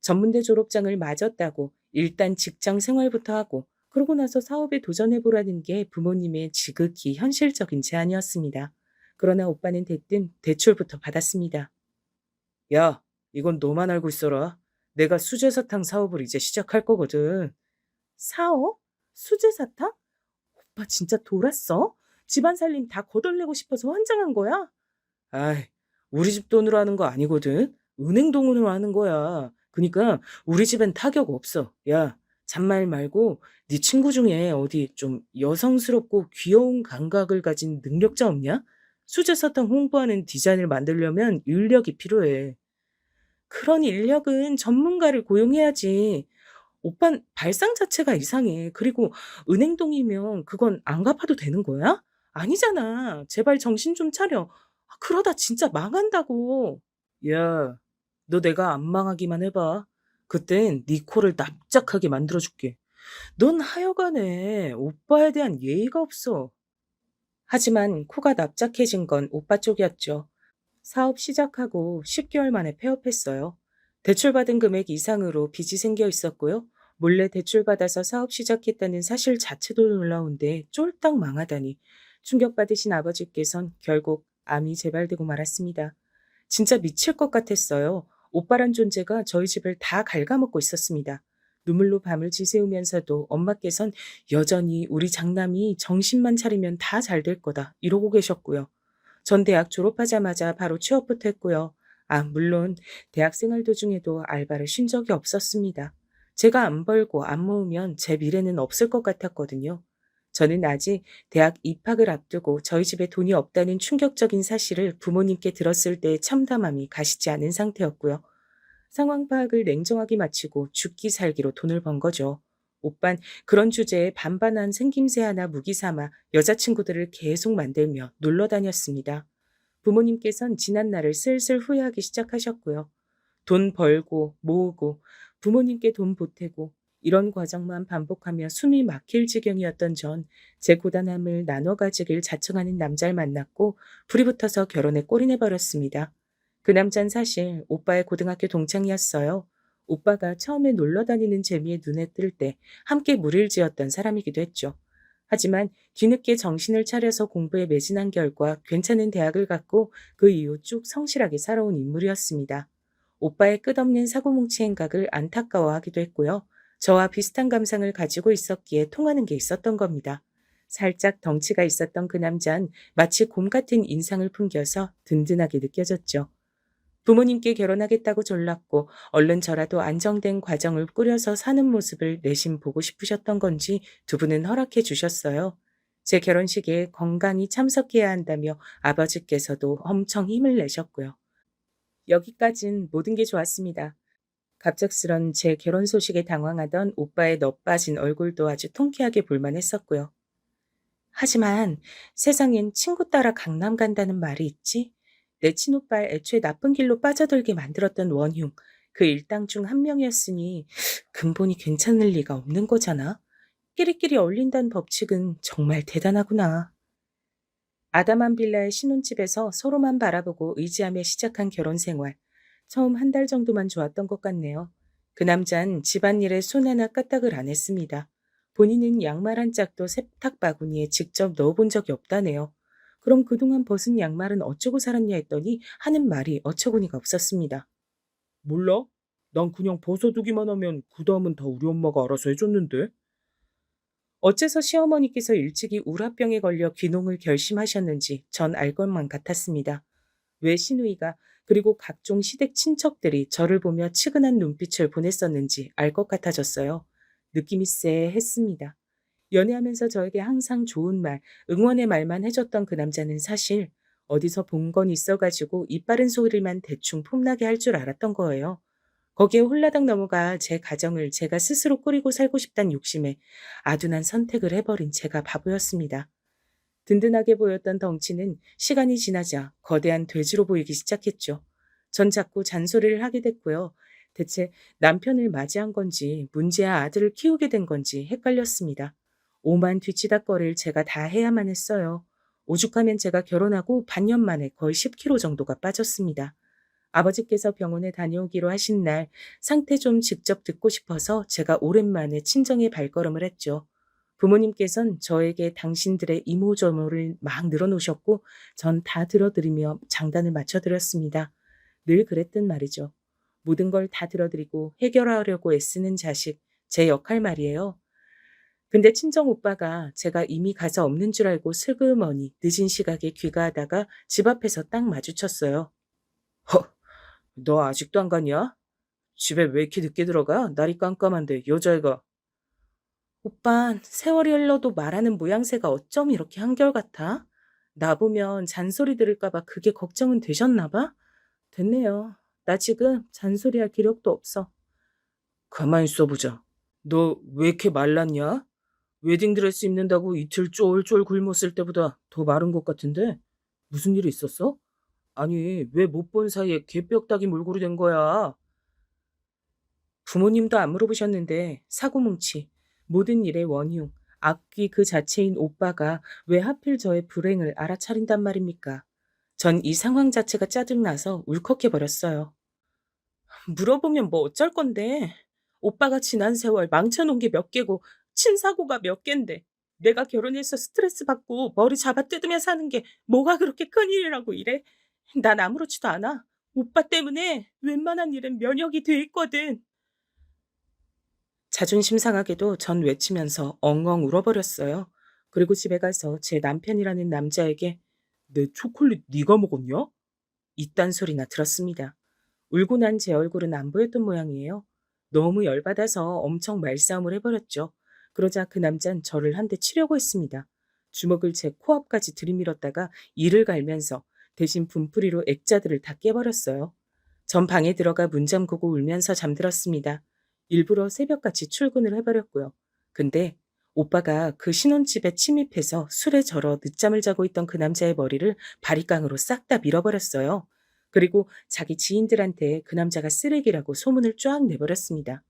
전문대 졸업장을 맞았다고 일단 직장 생활부터 하고 그러고 나서 사업에 도전해보라는 게 부모님의 지극히 현실적인 제안이었습니다. 그러나 오빠는 대뜸 대출부터 받았습니다. 야, 이건 너만 알고 있어라. 내가 수제사탕 사업을 이제 시작할 거거든. 사업? 수제사탕? 오빠 진짜 돌았어? 집안 살림 다 거덜내고 싶어서 환장한 거야? 아이, 우리 집 돈으로 하는 거 아니거든. 은행 돈으로 하는 거야. 그니까 우리 집엔 타격 없어. 야, 잔말 말고 네 친구 중에 어디 좀 여성스럽고 귀여운 감각을 가진 능력자 없냐? 수제사탕 홍보하는 디자인을 만들려면 인력이 필요해. 그런 인력은 전문가를 고용해야지. 오빤 발상 자체가 이상해. 그리고 은행동이면 그건 안 갚아도 되는 거야? 아니잖아. 제발 정신 좀 차려. 그러다 진짜 망한다고. 야, 너 내가 안 망하기만 해봐. 그땐 네 코를 납작하게 만들어줄게. 넌 하여간에 오빠에 대한 예의가 없어. 하지만 코가 납작해진 건 오빠 쪽이었죠. 사업 시작하고 10개월 만에 폐업했어요. 대출받은 금액 이상으로 빚이 생겨 있었고요. 몰래 대출받아서 사업 시작했다는 사실 자체도 놀라운데 쫄딱 망하다니 충격받으신 아버지께선 결국 암이 재발되고 말았습니다. 진짜 미칠 것 같았어요. 오빠란 존재가 저희 집을 다 갉아먹고 있었습니다. 눈물로 밤을 지새우면서도 엄마께선 여전히 우리 장남이 정신만 차리면 다 잘 될 거다 이러고 계셨고요. 전 대학 졸업하자마자 바로 취업부터 했고요. 물론 대학 생활 도중에도 알바를 쉰 적이 없었습니다. 제가 안 벌고 안 모으면 제 미래는 없을 것 같았거든요. 저는 아직 대학 입학을 앞두고 저희 집에 돈이 없다는 충격적인 사실을 부모님께 들었을 때의 참담함이 가시지 않은 상태였고요. 상황 파악을 냉정하게 마치고 죽기 살기로 돈을 번 거죠. 오빤 그런 주제에 반반한 생김새 하나 무기 삼아 여자친구들을 계속 만들며 놀러 다녔습니다. 부모님께선 지난 날을 슬슬 후회하기 시작하셨고요. 돈 벌고 모으고 부모님께 돈 보태고 이런 과정만 반복하며 숨이 막힐 지경이었던 전 제 고단함을 나눠 가지길 자청하는 남자를 만났고 불이 붙어서 결혼에 골인해 버렸습니다. 그 남잔 사실 오빠의 고등학교 동창이었어요. 오빠가 처음에 놀러 다니는 재미에 눈에 뜰 때 함께 무리를 지었던 사람이기도 했죠. 하지만 뒤늦게 정신을 차려서 공부에 매진한 결과 괜찮은 대학을 갔고 그 이후 쭉 성실하게 살아온 인물이었습니다. 오빠의 끝없는 사고뭉치 행각을 안타까워하기도 했고요. 저와 비슷한 감상을 가지고 있었기에 통하는 게 있었던 겁니다. 살짝 덩치가 있었던 그 남자는 마치 곰 같은 인상을 풍겨서 든든하게 느껴졌죠. 부모님께 결혼하겠다고 졸랐고 얼른 저라도 안정된 과정을 꾸려서 사는 모습을 내심 보고 싶으셨던 건지 두 분은 허락해 주셨어요. 제 결혼식에 건강히 참석해야 한다며 아버지께서도 엄청 힘을 내셨고요. 여기까진 모든 게 좋았습니다. 갑작스런 제 결혼 소식에 당황하던 오빠의 넛빠진 얼굴도 아주 통쾌하게 볼만했었고요. 하지만 세상엔 친구 따라 강남 간다는 말이 있지? 내 친오빠를 애초에 나쁜 길로 빠져들게 만들었던 원흉, 그 일당 중 한 명이었으니 근본이 괜찮을 리가 없는 거잖아. 끼리끼리 어울린다는 법칙은 정말 대단하구나. 아담한 빌라의 신혼집에서 서로만 바라보고 의지하며 시작한 결혼 생활. 처음 한 달 정도만 좋았던 것 같네요. 그 남잔 집안일에 손 하나 까딱을 안 했습니다. 본인은 양말 한 짝도 세탁 바구니에 직접 넣어본 적이 없다네요. 그럼 그동안 벗은 양말은 어쩌고 살았냐 했더니 하는 말이 어처구니가 없었습니다. 몰라? 난 그냥 벗어두기만 하면 그 다음은 다 우리 엄마가 알아서 해줬는데. 어째서 시어머니께서 일찍이 우라병에 걸려 귀농을 결심하셨는지 전 알 것만 같았습니다. 왜 시누이가 그리고 각종 시댁 친척들이 저를 보며 측은한 눈빛을 보냈었는지 알 것 같아졌어요. 느낌이 쎄했습니다. 연애하면서 저에게 항상 좋은 말, 응원의 말만 해줬던 그 남자는 사실 어디서 본 건 있어가지고 입 바른 소리만 대충 폼나게 할 줄 알았던 거예요. 거기에 홀라당 넘어가 제 가정을 제가 스스로 꾸리고 살고 싶단 욕심에 아둔한 선택을 해버린 제가 바보였습니다. 든든하게 보였던 덩치는 시간이 지나자 거대한 돼지로 보이기 시작했죠. 전 자꾸 잔소리를 하게 됐고요. 대체 남편을 맞이한 건지 문제야 아들을 키우게 된 건지 헷갈렸습니다. 오만 뒤치다꺼리를 제가 다 해야만 했어요. 오죽하면 제가 결혼하고 반년 만에 거의 10kg 정도가 빠졌습니다. 아버지께서 병원에 다녀오기로 하신 날 상태 좀 직접 듣고 싶어서 제가 오랜만에 친정에 발걸음을 했죠. 부모님께선 저에게 당신들의 이모저모를 막 늘어놓으셨고 전 다 들어드리며 장단을 맞춰드렸습니다. 늘 그랬던 말이죠. 모든 걸 다 들어드리고 해결하려고 애쓰는 자식, 제 역할 말이에요. 근데 친정 오빠가 제가 이미 가서 없는 줄 알고 슬그머니 늦은 시각에 귀가하다가 집 앞에서 딱 마주쳤어요. 허, 너 아직도 안 갔냐? 집에 왜 이렇게 늦게 들어가? 날이 깜깜한데 여자애가. 오빤 세월이 흘러도 말하는 모양새가 어쩜 이렇게 한결같아? 나보면 잔소리 들을까 봐 그게 걱정은 되셨나 봐? 됐네요. 나 지금 잔소리할 기력도 없어. 가만히 있어보자. 너 왜 이렇게 말랐냐? 웨딩드레스 입는다고 이틀 쫄쫄 굶었을 때보다 더 마른 것 같은데? 무슨 일이 있었어? 아니, 왜 못 본 사이에 개뼈다귀 몰골이 된 거야? 부모님도 안 물어보셨는데 사고뭉치, 모든 일의 원흉, 악귀 그 자체인 오빠가 왜 하필 저의 불행을 알아차린단 말입니까? 전 이 상황 자체가 짜증나서 울컥해버렸어요. 물어보면 뭐 어쩔 건데? 오빠가 지난 세월 망쳐놓은 게 몇 개고 친사고가 몇 갠데 내가 결혼해서 스트레스 받고 머리 잡아 뜯으며 사는 게 뭐가 그렇게 큰일이라고 이래? 난 아무렇지도 않아. 오빠 때문에 웬만한 일은 면역이 돼 있거든. 자존심 상하게도 전 외치면서 엉엉 울어버렸어요. 그리고 집에 가서 제 남편이라는 남자에게 내 초콜릿 네가 먹었냐? 이딴 소리나 들었습니다. 울고 난 제 얼굴은 안 보였던 모양이에요. 너무 열받아서 엄청 말싸움을 해버렸죠. 그러자 그 남잔 저를 한 대 치려고 했습니다. 주먹을 제 코앞까지 들이밀었다가 이를 갈면서 대신 분풀이로 액자들을 다 깨버렸어요. 전 방에 들어가 문 잠그고 울면서 잠들었습니다. 일부러 새벽같이 출근을 해버렸고요. 근데 오빠가 그 신혼집에 침입해서 술에 절어 늦잠을 자고 있던 그 남자의 머리를 바리깡으로 싹 다 밀어버렸어요. 그리고 자기 지인들한테 그 남자가 쓰레기라고 소문을 쫙 내버렸습니다.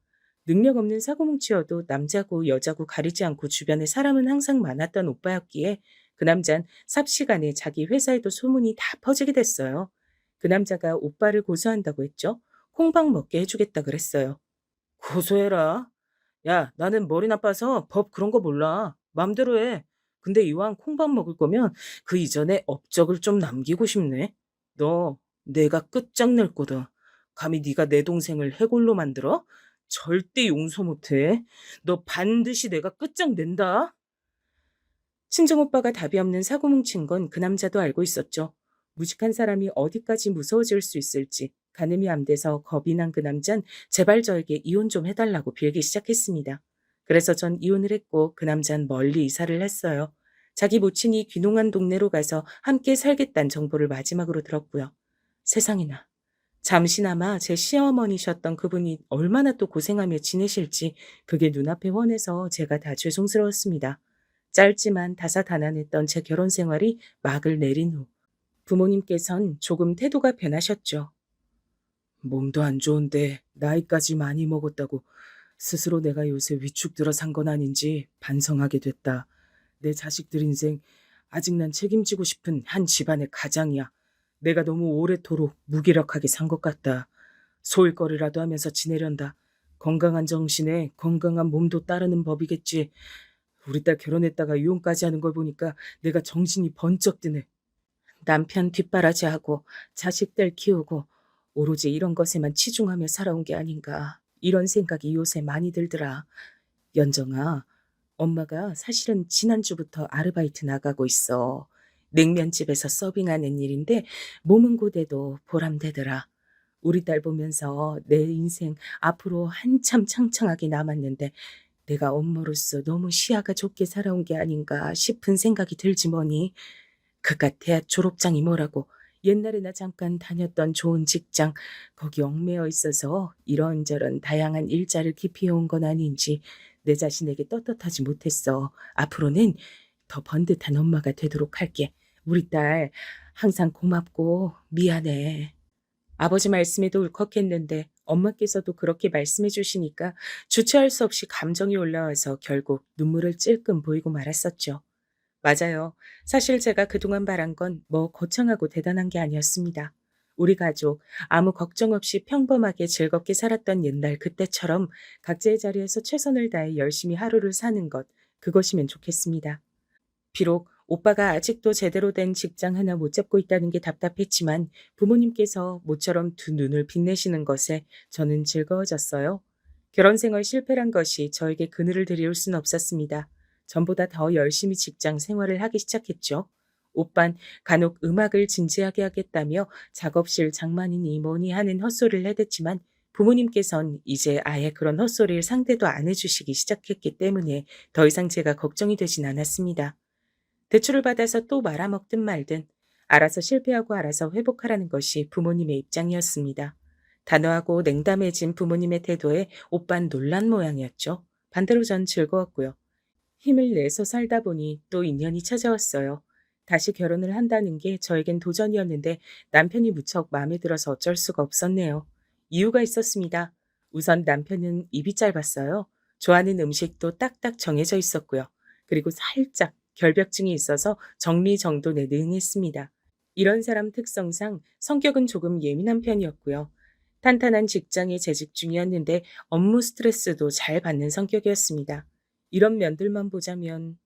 능력 없는 사고뭉치여도 남자고 여자고 가리지 않고 주변에 사람은 항상 많았던 오빠였기에 그 남잔 삽시간에 자기 회사에도 소문이 다 퍼지게 됐어요. 그 남자가 오빠를 고소한다고 했죠. 콩밥 먹게 해주겠다 그랬어요. 고소해라. 야, 나는 머리 나빠서 법 그런 거 몰라. 맘대로 해. 근데 이왕 콩밥 먹을 거면 그 이전에 업적을 좀 남기고 싶네. 너 내가 끝장낼 거다. 감히 네가 내 동생을 해골로 만들어? 절대 용서 못해. 너 반드시 내가 끝장낸다. 친정오빠가 답이 없는 사고뭉친 건 그 남자도 알고 있었죠. 무식한 사람이 어디까지 무서워질 수 있을지 가늠이 안 돼서 겁이 난 그 남잔 제발 저에게 이혼 좀 해달라고 빌기 시작했습니다. 그래서 전 이혼을 했고 그 남잔 멀리 이사를 했어요. 자기 모친이 귀농한 동네로 가서 함께 살겠다는 정보를 마지막으로 들었고요. 세상에나. 잠시나마 제 시어머니셨던 그분이 얼마나 또 고생하며 지내실지 그게 눈앞에 훤해서 제가 다 죄송스러웠습니다. 짧지만 다사다난했던 제 결혼 생활이 막을 내린 후 부모님께선 조금 태도가 변하셨죠. 몸도 안 좋은데 나이까지 많이 먹었다고 스스로 내가 요새 위축 들어 산 건 아닌지 반성하게 됐다. 내 자식들 인생 아직 난 책임지고 싶은 한 집안의 가장이야. 내가 너무 오래도록 무기력하게 산 것 같다. 소일거리라도 하면서 지내련다. 건강한 정신에 건강한 몸도 따르는 법이겠지. 우리 딸 결혼했다가 이혼까지 하는 걸 보니까 내가 정신이 번쩍 드네. 남편 뒷바라지하고 자식들 키우고 오로지 이런 것에만 치중하며 살아온 게 아닌가. 이런 생각이 요새 많이 들더라. 연정아, 엄마가 사실은 지난주부터 아르바이트 나가고 있어. 냉면집에서 서빙하는 일인데 몸은 고돼도 보람되더라. 우리 딸 보면서 내 인생 앞으로 한참 창창하게 남았는데 내가 엄마로서 너무 시야가 좁게 살아온 게 아닌가 싶은 생각이 들지 뭐니. 그깟 대학 졸업장이 뭐라고 옛날에 나 잠깐 다녔던 좋은 직장 거기 얽매여 있어서 이런저런 다양한 일자를 기피해온 건 아닌지 내 자신에게 떳떳하지 못했어. 앞으로는 더 번듯한 엄마가 되도록 할게. 우리 딸 항상 고맙고 미안해. 아버지 말씀에도 울컥했는데 엄마께서도 그렇게 말씀해 주시니까 주체할 수 없이 감정이 올라와서 결국 눈물을 찔끔 보이고 말았었죠. 맞아요. 사실 제가 그동안 바란 건 뭐 거창하고 대단한 게 아니었습니다. 우리 가족 아무 걱정 없이 평범하게 즐겁게 살았던 옛날 그때처럼 각자의 자리에서 최선을 다해 열심히 하루를 사는 것, 그것이면 좋겠습니다. 비록 오빠가 아직도 제대로 된 직장 하나 못 잡고 있다는 게 답답했지만 부모님께서 모처럼 두 눈을 빛내시는 것에 저는 즐거워졌어요. 결혼 생활 실패란 것이 저에게 그늘을 들이울 수는 없었습니다. 전보다 더 열심히 직장 생활을 하기 시작했죠. 오빤 간혹 음악을 진지하게 하겠다며 작업실 장만이니 뭐니 하는 헛소리를 해댔지만 부모님께선 이제 아예 그런 헛소리를 상대도 안 해주시기 시작했기 때문에 더 이상 제가 걱정이 되진 않았습니다. 대출을 받아서 또 말아먹든 말든 알아서 실패하고 알아서 회복하라는 것이 부모님의 입장이었습니다. 단호하고 냉담해진 부모님의 태도에 오빤 놀란 모양이었죠. 반대로 전 즐거웠고요. 힘을 내서 살다 보니 또 인연이 찾아왔어요. 다시 결혼을 한다는 게 저에겐 도전이었는데 남편이 무척 마음에 들어서 어쩔 수가 없었네요. 이유가 있었습니다. 우선 남편은 입이 짧았어요. 좋아하는 음식도 딱딱 정해져 있었고요. 그리고 살짝 결벽증이 있어서 정리정돈에 능했습니다. 이런 사람 특성상 성격은 조금 예민한 편이었고요. 탄탄한 직장에 재직 중이었는데 업무 스트레스도 잘 받는 성격이었습니다. 이런 면들만 보자면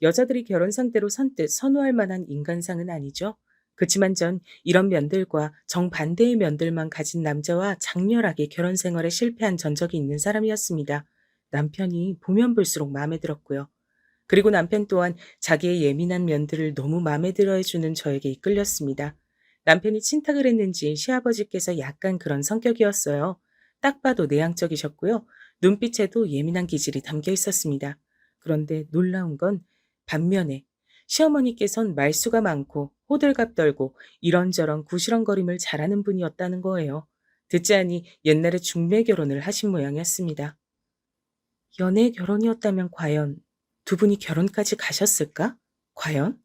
여자들이 결혼 상대로 선뜻 선호할 만한 인간상은 아니죠. 그치만 전 이런 면들과 정반대의 면들만 가진 남자와 장렬하게 결혼 생활에 실패한 전적이 있는 사람이었습니다. 남편이 보면 볼수록 마음에 들었고요. 그리고 남편 또한 자기의 예민한 면들을 너무 마음에 들어 해주는 저에게 이끌렸습니다. 남편이 친탁을 했는지 시아버지께서 약간 그런 성격이었어요. 딱 봐도 내향적이셨고요. 눈빛에도 예민한 기질이 담겨 있었습니다. 그런데 놀라운 건 반면에 시어머니께선 말수가 많고 호들갑 떨고 이런저런 구시렁거림을 잘하는 분이었다는 거예요. 듣지 않니 옛날에 중매 결혼을 하신 모양이었습니다. 연애 결혼이었다면 과연 두 분이 결혼까지 가셨을까? 과연?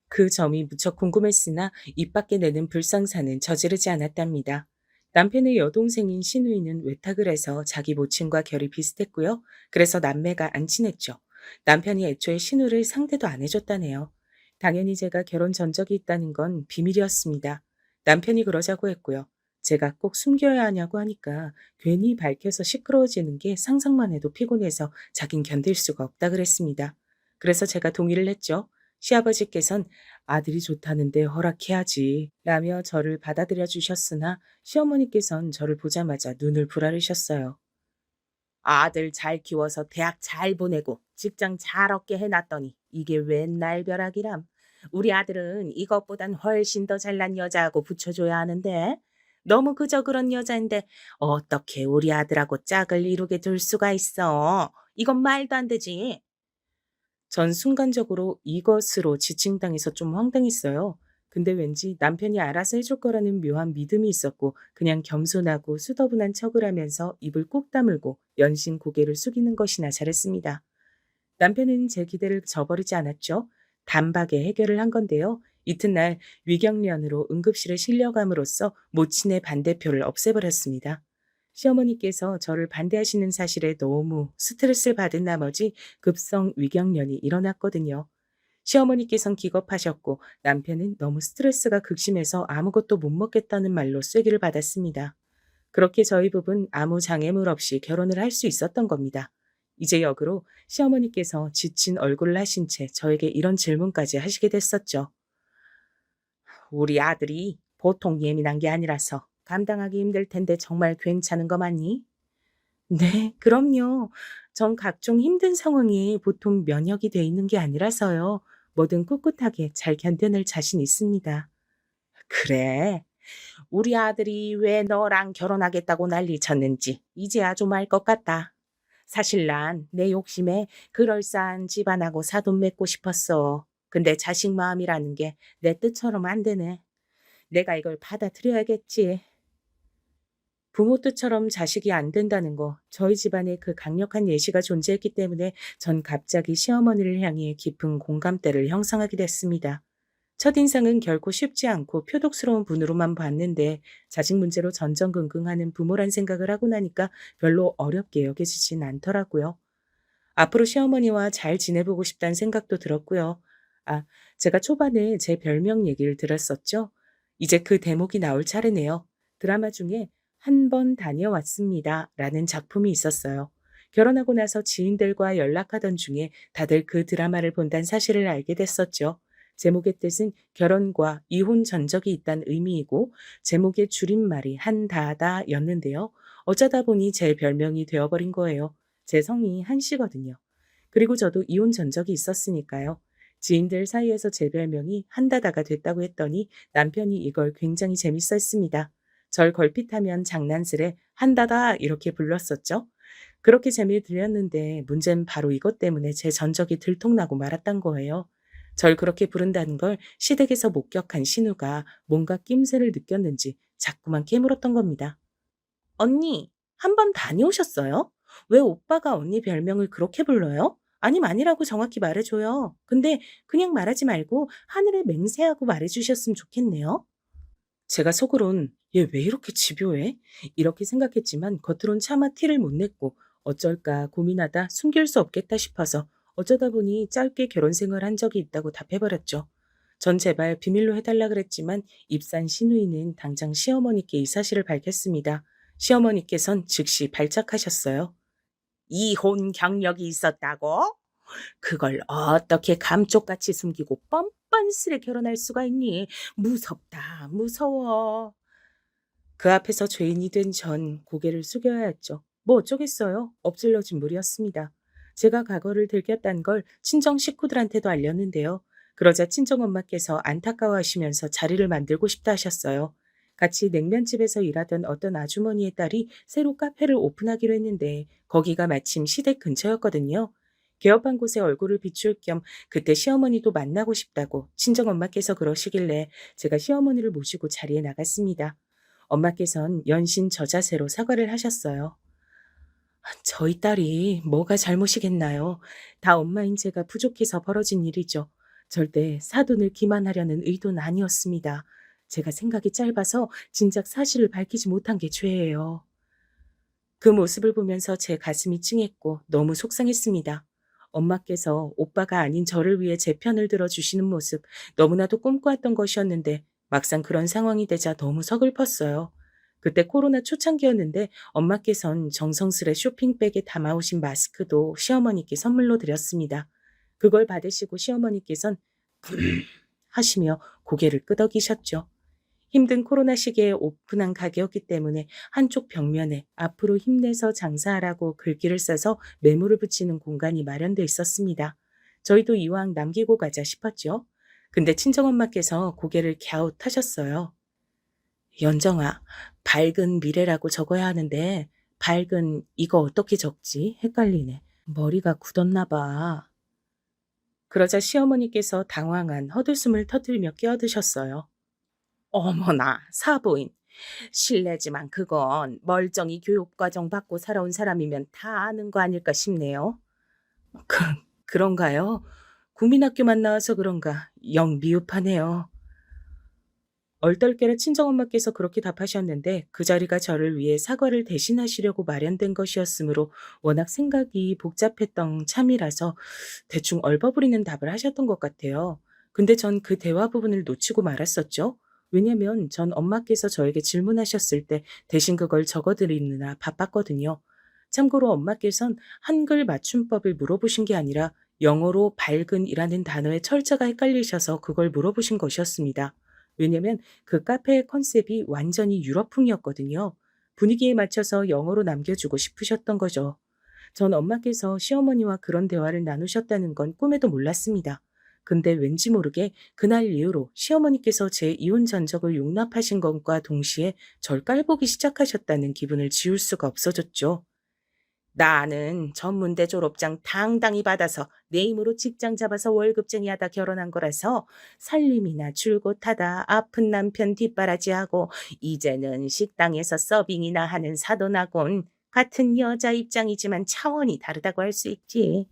그 점이 무척 궁금했으나 입 밖에 내는 불상사는 저지르지 않았답니다. 남편의 여동생인 신우이는 외탁을 해서 자기 모친과 결이 비슷했고요. 그래서 남매가 안 친했죠. 남편이 애초에 신우를 상대도 안 해줬다네요. 당연히 제가 결혼 전적이 있다는 건 비밀이었습니다. 남편이 그러자고 했고요. 제가 꼭 숨겨야 하냐고 하니까 괜히 밝혀서 시끄러워지는 게 상상만 해도 피곤해서 자긴 견딜 수가 없다 그랬습니다. 그래서 제가 동의를 했죠. 시아버지께선 아들이 좋다는데 허락해야지 라며 저를 받아들여 주셨으나 시어머니께선 저를 보자마자 눈을 부라리셨어요. 아들 잘 키워서 대학 잘 보내고 직장 잘 얻게 해놨더니 이게 웬 날벼락이람. 우리 아들은 이것보단 훨씬 더 잘난 여자하고 붙여줘야 하는데 너무 그저 그런 여자인데 어떻게 우리 아들하고 짝을 이루게 둘 수가 있어. 이건 말도 안 되지. 전 순간적으로 이것으로 지칭당해서 좀 황당했어요. 근데 왠지 남편이 알아서 해줄 거라는 묘한 믿음이 있었고 그냥 겸손하고 수더분한 척을 하면서 입을 꾹 다물고 연신 고개를 숙이는 것이나 잘했습니다. 남편은 제 기대를 저버리지 않았죠. 단박에 해결을 한 건데요. 이튿날 위경련으로 응급실에 실려감으로써 모친의 반대표를 없애버렸습니다. 시어머니께서 저를 반대하시는 사실에 너무 스트레스를 받은 나머지 급성 위경련이 일어났거든요. 시어머니께선 기겁하셨고 남편은 너무 스트레스가 극심해서 아무것도 못 먹겠다는 말로 쐐기를 받았습니다. 그렇게 저희 부부는 아무 장애물 없이 결혼을 할 수 있었던 겁니다. 이제 역으로 시어머니께서 지친 얼굴을 하신 채 저에게 이런 질문까지 하시게 됐었죠. 우리 아들이 보통 예민한 게 아니라서 감당하기 힘들 텐데 정말 괜찮은 거 맞니? 네, 그럼요. 전 각종 힘든 상황이 보통 면역이 돼 있는 게 아니라서요. 뭐든 꿋꿋하게 잘 견뎌낼 자신 있습니다. 그래. 우리 아들이 왜 너랑 결혼하겠다고 난리 쳤는지 이제야 좀 알 것 같다. 사실 난 내 욕심에 그럴싸한 집안하고 사돈 맺고 싶었어. 근데 자식 마음이라는 게 내 뜻처럼 안 되네. 내가 이걸 받아들여야겠지. 부모 뜻처럼 자식이 안 된다는 거, 저희 집안에 그 강력한 예시가 존재했기 때문에 전 갑자기 시어머니를 향해 깊은 공감대를 형성하게 됐습니다. 첫인상은 결코 쉽지 않고 표독스러운 분으로만 봤는데 자식 문제로 전전긍긍하는 부모란 생각을 하고 나니까 별로 어렵게 여겨지진 않더라고요. 앞으로 시어머니와 잘 지내보고 싶다는 생각도 들었고요. 아, 제가 초반에 제 별명 얘기를 들었었죠? 이제 그 대목이 나올 차례네요. 드라마 중에 한 번 다녀왔습니다. 라는 작품이 있었어요. 결혼하고 나서 지인들과 연락하던 중에 다들 그 드라마를 본다는 사실을 알게 됐었죠. 제목의 뜻은 결혼과 이혼 전적이 있다는 의미이고 제목의 줄임말이 한다다였는데요. 어쩌다 보니 제 별명이 되어버린 거예요. 제 성이 한씨거든요. 그리고 저도 이혼 전적이 있었으니까요. 지인들 사이에서 제 별명이 한다다가 됐다고 했더니 남편이 이걸 굉장히 재밌어 했습니다. 절 걸핏하면 장난스레 한다다 이렇게 불렀었죠. 그렇게 재미를 들렸는데 문제는 바로 이것 때문에 제 전적이 들통나고 말았단 거예요. 절 그렇게 부른다는 걸 시댁에서 목격한 신우가 뭔가 낌새를 느꼈는지 자꾸만 깨물었던 겁니다. 언니, 한 번 다녀오셨어요? 왜 오빠가 언니 별명을 그렇게 불러요? 아님 아니라고 정확히 말해줘요. 근데 그냥 말하지 말고 하늘에 맹세하고 말해주셨으면 좋겠네요. 제가 속으론 얘 왜 이렇게 집요해? 이렇게 생각했지만 겉으론 차마 티를 못 냈고 어쩔까 고민하다 숨길 수 없겠다 싶어서 어쩌다 보니 짧게 결혼 생활 한 적이 있다고 답해버렸죠. 전 제발 비밀로 해달라 그랬지만 입산 신우이는 당장 시어머니께 이 사실을 밝혔습니다. 시어머니께선 즉시 발작하셨어요. 이혼 경력이 있었다고? 그걸 어떻게 감쪽같이 숨기고 뻔뻔스레 결혼할 수가 있니? 무섭다, 무서워. 그 앞에서 죄인이 된 전 고개를 숙여야 했죠. 뭐 어쩌겠어요. 엎질러진 물이었습니다. 제가 과거를 들켰다는 걸 친정 식구들한테도 알렸는데요. 그러자 친정엄마께서 안타까워하시면서 자리를 만들고 싶다 하셨어요. 같이 냉면집에서 일하던 어떤 아주머니의 딸이 새로 카페를 오픈하기로 했는데 거기가 마침 시댁 근처였거든요. 개업한 곳에 얼굴을 비출 겸 그때 시어머니도 만나고 싶다고 친정엄마께서 그러시길래 제가 시어머니를 모시고 자리에 나갔습니다. 엄마께선 연신 저자세로 사과를 하셨어요. 저희 딸이 뭐가 잘못이겠나요? 다 엄마인 제가 부족해서 벌어진 일이죠. 절대 사돈을 기만하려는 의도는 아니었습니다. 제가 생각이 짧아서 진작 사실을 밝히지 못한 게 죄예요. 그 모습을 보면서 제 가슴이 찡했고 너무 속상했습니다. 엄마께서 오빠가 아닌 저를 위해 제 편을 들어주시는 모습 너무나도 꿈꿔왔던 것이었는데 막상 그런 상황이 되자 너무 서글펐어요. 그때 코로나 초창기였는데 엄마께선 정성스레 쇼핑백에 담아오신 마스크도 시어머니께 선물로 드렸습니다. 그걸 받으시고 시어머니께선 하시며 고개를 끄덕이셨죠. 힘든 코로나 시기에 오픈한 가게였기 때문에 한쪽 벽면에 앞으로 힘내서 장사하라고 글귀를 써서 매물을 붙이는 공간이 마련돼 있었습니다. 저희도 이왕 남기고 가자 싶었죠. 근데 친정엄마께서 고개를 갸웃하셨어요. 연정아, 밝은 미래라고 적어야 하는데 밝은 이거 어떻게 적지? 헷갈리네. 머리가 굳었나 봐. 그러자 시어머니께서 당황한 헛웃음을 터뜨리며 끼어드셨어요. 어머나, 사부인. 실례지만 그건 멀쩡히 교육과정 받고 살아온 사람이면 다 아는 거 아닐까 싶네요. 그, 그런가요? 국민학교만 나와서 그런가 영 미흡하네요. 얼떨결에 친정엄마께서 그렇게 답하셨는데 그 자리가 저를 위해 사과를 대신하시려고 마련된 것이었으므로 워낙 생각이 복잡했던 참이라서 대충 얼버무리는 답을 하셨던 것 같아요. 근데 전 그 대화 부분을 놓치고 말았었죠. 왜냐면 전 엄마께서 저에게 질문하셨을 때 대신 그걸 적어드리느라 바빴거든요. 참고로 엄마께선 한글 맞춤법을 물어보신 게 아니라 영어로 밝은이라는 단어의 철자가 헷갈리셔서 그걸 물어보신 것이었습니다. 왜냐면 그 카페의 컨셉이 완전히 유럽풍이었거든요. 분위기에 맞춰서 영어로 남겨주고 싶으셨던 거죠. 전 엄마께서 시어머니와 그런 대화를 나누셨다는 건 꿈에도 몰랐습니다. 근데 왠지 모르게 그날 이후로 시어머니께서 제 이혼 전적을 용납하신 것과 동시에 절 깔보기 시작하셨다는 기분을 지울 수가 없어졌죠. 나는 전문대 졸업장 당당히 받아서 내 힘으로 직장 잡아서 월급쟁이 하다 결혼한 거라서 살림이나 줄곧 하다 아픈 남편 뒷바라지하고 이제는 식당에서 서빙이나 하는 사돈하곤 같은 여자 입장이지만 차원이 다르다고 할 수 있지.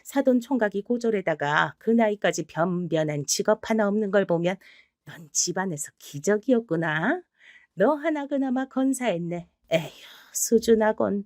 사돈 총각이 고졸에다가 그 나이까지 변변한 직업 하나 없는 걸 보면 넌 집안에서 기적이었구나. 너 하나 그나마 건사했네. 에휴, 수준하곤.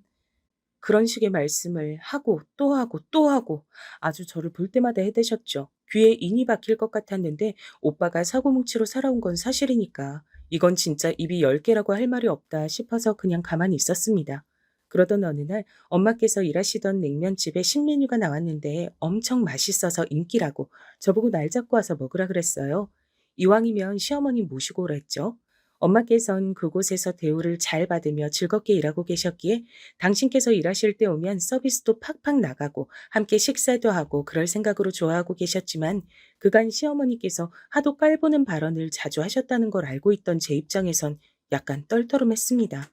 그런 식의 말씀을 하고 또 하고 또 하고 아주 저를 볼 때마다 해대셨죠. 귀에 인이 박힐 것 같았는데 오빠가 사고뭉치로 살아온 건 사실이니까 이건 진짜 입이 10개라고 할 말이 없다 싶어서 그냥 가만히 있었습니다. 그러던 어느 날 엄마께서 일하시던 냉면집에 신메뉴가 나왔는데 엄청 맛있어서 인기라고 저보고 날 잡고 와서 먹으라 그랬어요. 이왕이면 시어머니 모시고 오랬죠. 엄마께선 그곳에서 대우를 잘 받으며 즐겁게 일하고 계셨기에 당신께서 일하실 때 오면 서비스도 팍팍 나가고 함께 식사도 하고 그럴 생각으로 좋아하고 계셨지만 그간 시어머니께서 하도 깔보는 발언을 자주 하셨다는 걸 알고 있던 제 입장에선 약간 떨떠름했습니다.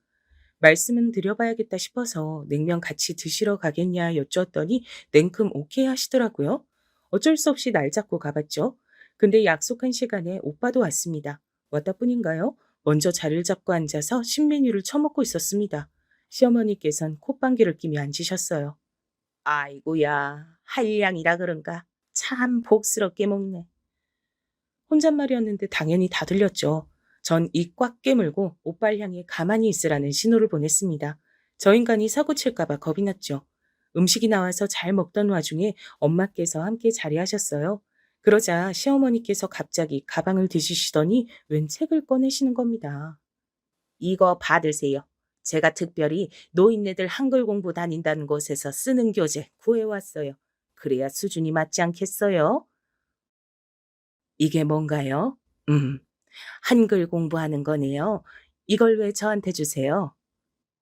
말씀은 드려봐야겠다 싶어서 냉면 같이 드시러 가겠냐 여쭈었더니 냉큼 오케이 하시더라고요. 어쩔 수 없이 날 잡고 가봤죠. 근데 약속한 시간에 오빠도 왔습니다. 왔다 뿐인가요? 먼저 자리를 잡고 앉아서 신메뉴를 처먹고 있었습니다. 시어머니께선 콧방귀를 끼며 앉으셨어요. 아이고야, 한량이라 그런가? 참 복스럽게 먹네. 혼잣말이었는데 당연히 다 들렸죠. 전 입 꽉 깨물고 오빠를 향해 가만히 있으라는 신호를 보냈습니다. 저 인간이 사고 칠까봐 겁이 났죠. 음식이 나와서 잘 먹던 와중에 엄마께서 함께 자리하셨어요. 그러자 시어머니께서 갑자기 가방을 뒤지시더니 웬 책을 꺼내시는 겁니다. 이거 받으세요. 제가 특별히 노인네들 한글 공부 다닌다는 곳에서 쓰는 교재 구해왔어요. 그래야 수준이 맞지 않겠어요? 이게 뭔가요? 한글 공부하는 거네요. 이걸 왜 저한테 주세요?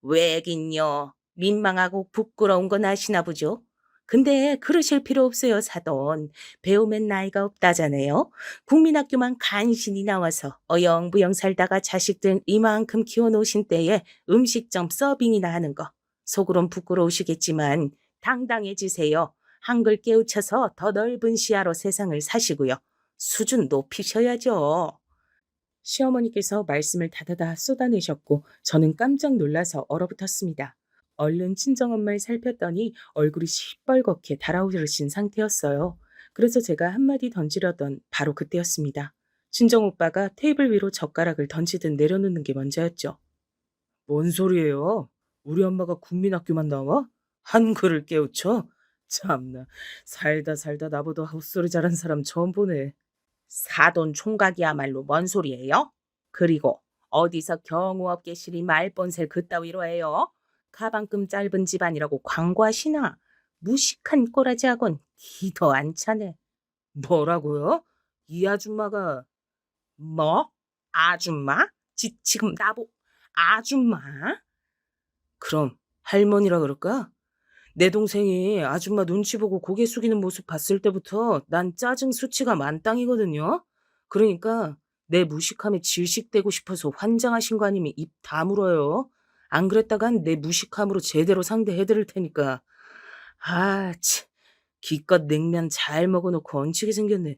왜긴요. 민망하고 부끄러운 건 아시나 보죠? 근데 그러실 필요 없어요, 사돈. 배우면 나이가 없다잖아요. 국민학교만 간신히 나와서 어영부영 살다가 자식들 이만큼 키워놓으신 때에 음식점 서빙이나 하는 거. 속으론 부끄러우시겠지만 당당해지세요. 한글 깨우쳐서 더 넓은 시야로 세상을 사시고요. 수준 높이셔야죠. 시어머니께서 말씀을 다다다 쏟아내셨고 저는 깜짝 놀라서 얼어붙었습니다. 얼른 친정엄마를 살폈더니 얼굴이 시뻘겋게 달아오르신 상태였어요. 그래서 제가 한마디 던지려던 바로 그때였습니다. 친정오빠가 테이블 위로 젓가락을 던지듯 내려놓는 게 먼저였죠. 뭔 소리예요? 우리 엄마가 국민학교만 나와? 한글을 깨우쳐? 참나, 살다 살다 나보다 헛소리 잘한 사람 처음 보네. 사돈 총각이야말로 뭔 소리예요? 그리고 어디서 경우 없게 시리 말본셀 그따위로 해요? 가방끈 짧은 집안이라고 광고하시나? 무식한 꼬라지하곤 기도 안 차네. 뭐라고요? 이 아줌마가 뭐? 아줌마? 지금 아줌마? 그럼 할머니라 그럴까? 내 동생이 아줌마 눈치 보고 고개 숙이는 모습 봤을 때부터 난 짜증 수치가 만땅이거든요. 그러니까 내 무식함에 질식되고 싶어서 환장하신 거 아니면 입 다물어요. 안 그랬다간 내 무식함으로 제대로 상대해드릴 테니까. 아, 치. 기껏 냉면 잘 먹어놓고 얹히게 생겼네.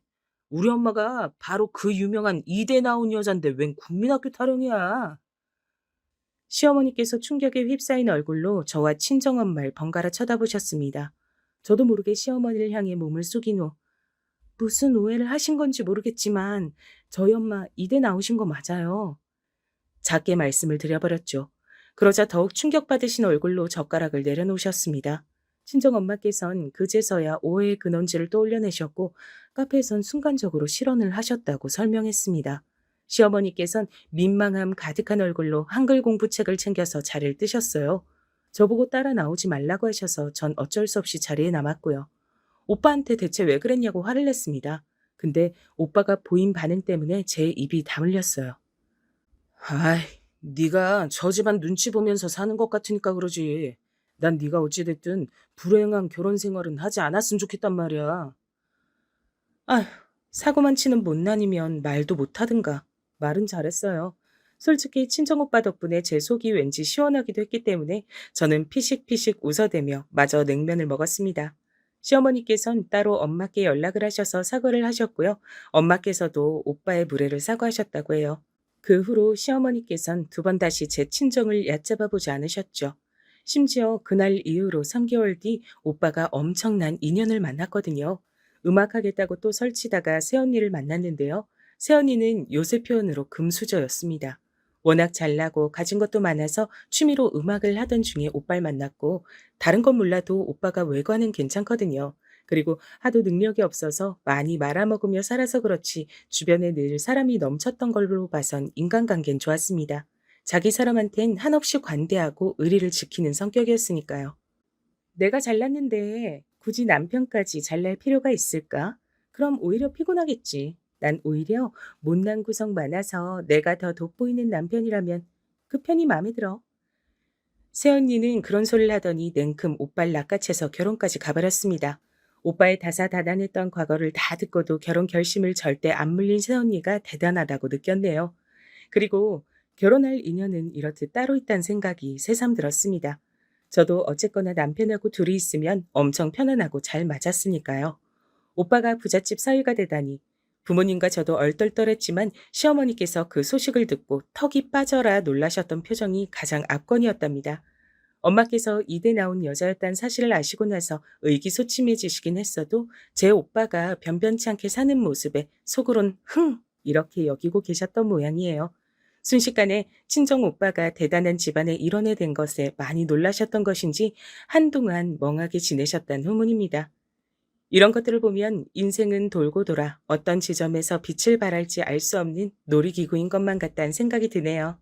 우리 엄마가 바로 그 유명한 이대 나온 여잔데 웬 국민학교 타령이야. 시어머니께서 충격에 휩싸인 얼굴로 저와 친정엄마를 번갈아 쳐다보셨습니다. 저도 모르게 시어머니를 향해 몸을 숙인 후 무슨 오해를 하신 건지 모르겠지만 저희 엄마 이대 나오신 거 맞아요. 작게 말씀을 드려버렸죠. 그러자 더욱 충격받으신 얼굴로 젓가락을 내려놓으셨습니다. 친정엄마께선 그제서야 오해의 근원지를 떠올려내셨고 카페에선 순간적으로 실언을 하셨다고 설명했습니다. 시어머니께선 민망함 가득한 얼굴로 한글 공부책을 챙겨서 자리를 뜨셨어요. 저보고 따라 나오지 말라고 하셔서 전 어쩔 수 없이 자리에 남았고요. 오빠한테 대체 왜 그랬냐고 화를 냈습니다. 근데 오빠가 보인 반응 때문에 제 입이 다물렸어요. 아이, 네가 저 집안 눈치 보면서 사는 것 같으니까 그러지. 난 네가 어찌됐든 불행한 결혼 생활은 하지 않았으면 좋겠단 말이야. 아휴, 사고만 치는 못난이면 말도 못하든가. 말은 잘했어요. 솔직히 친정오빠 덕분에 제 속이 왠지 시원하기도 했기 때문에 저는 피식피식 웃어대며 마저 냉면을 먹었습니다. 시어머니께선 따로 엄마께 연락을 하셔서 사과를 하셨고요. 엄마께서도 오빠의 무례를 사과하셨다고 해요. 그 후로 시어머니께선 두 번 다시 제 친정을 얕잡아 보지 않으셨죠. 심지어 그날 이후로 3개월 뒤 오빠가 엄청난 인연을 만났거든요. 음악하겠다고 또 설치다가 새언니를 만났는데요. 새언니는 요새 표현으로 금수저였습니다. 워낙 잘나고 가진 것도 많아서 취미로 음악을 하던 중에 오빠를 만났고 다른 건 몰라도 오빠가 외관은 괜찮거든요. 그리고 하도 능력이 없어서 많이 말아먹으며 살아서 그렇지 주변에 늘 사람이 넘쳤던 걸로 봐선 인간관계는 좋았습니다. 자기 사람한텐 한없이 관대하고 의리를 지키는 성격이었으니까요. 내가 잘났는데 굳이 남편까지 잘날 필요가 있을까? 그럼 오히려 피곤하겠지. 난 오히려 못난 구석 많아서 내가 더 돋보이는 남편이라면 그 편이 마음에 들어. 새언니는 그런 소리를 하더니 냉큼 오빠를 낚아채서 결혼까지 가버렸습니다. 오빠의 다사다난했던 과거를 다 듣고도 결혼 결심을 절대 안 물린 새언니가 대단하다고 느꼈네요. 그리고 결혼할 인연은 이렇듯 따로 있다는 생각이 새삼 들었습니다. 저도 어쨌거나 남편하고 둘이 있으면 엄청 편안하고 잘 맞았으니까요. 오빠가 부잣집 사위가 되다니. 부모님과 저도 얼떨떨했지만 시어머니께서 그 소식을 듣고 턱이 빠져라 놀라셨던 표정이 가장 압권이었답니다. 엄마께서 이대 나온 여자였다는 사실을 아시고 나서 의기소침해지시긴 했어도 제 오빠가 변변치 않게 사는 모습에 속으론 흥! 이렇게 여기고 계셨던 모양이에요. 순식간에 친정 오빠가 대단한 집안의 일원이 된 것에 많이 놀라셨던 것인지 한동안 멍하게 지내셨다는 후문입니다. 이런 것들을 보면 인생은 돌고 돌아 어떤 지점에서 빛을 발할지 알 수 없는 놀이기구인 것만 같다는 생각이 드네요.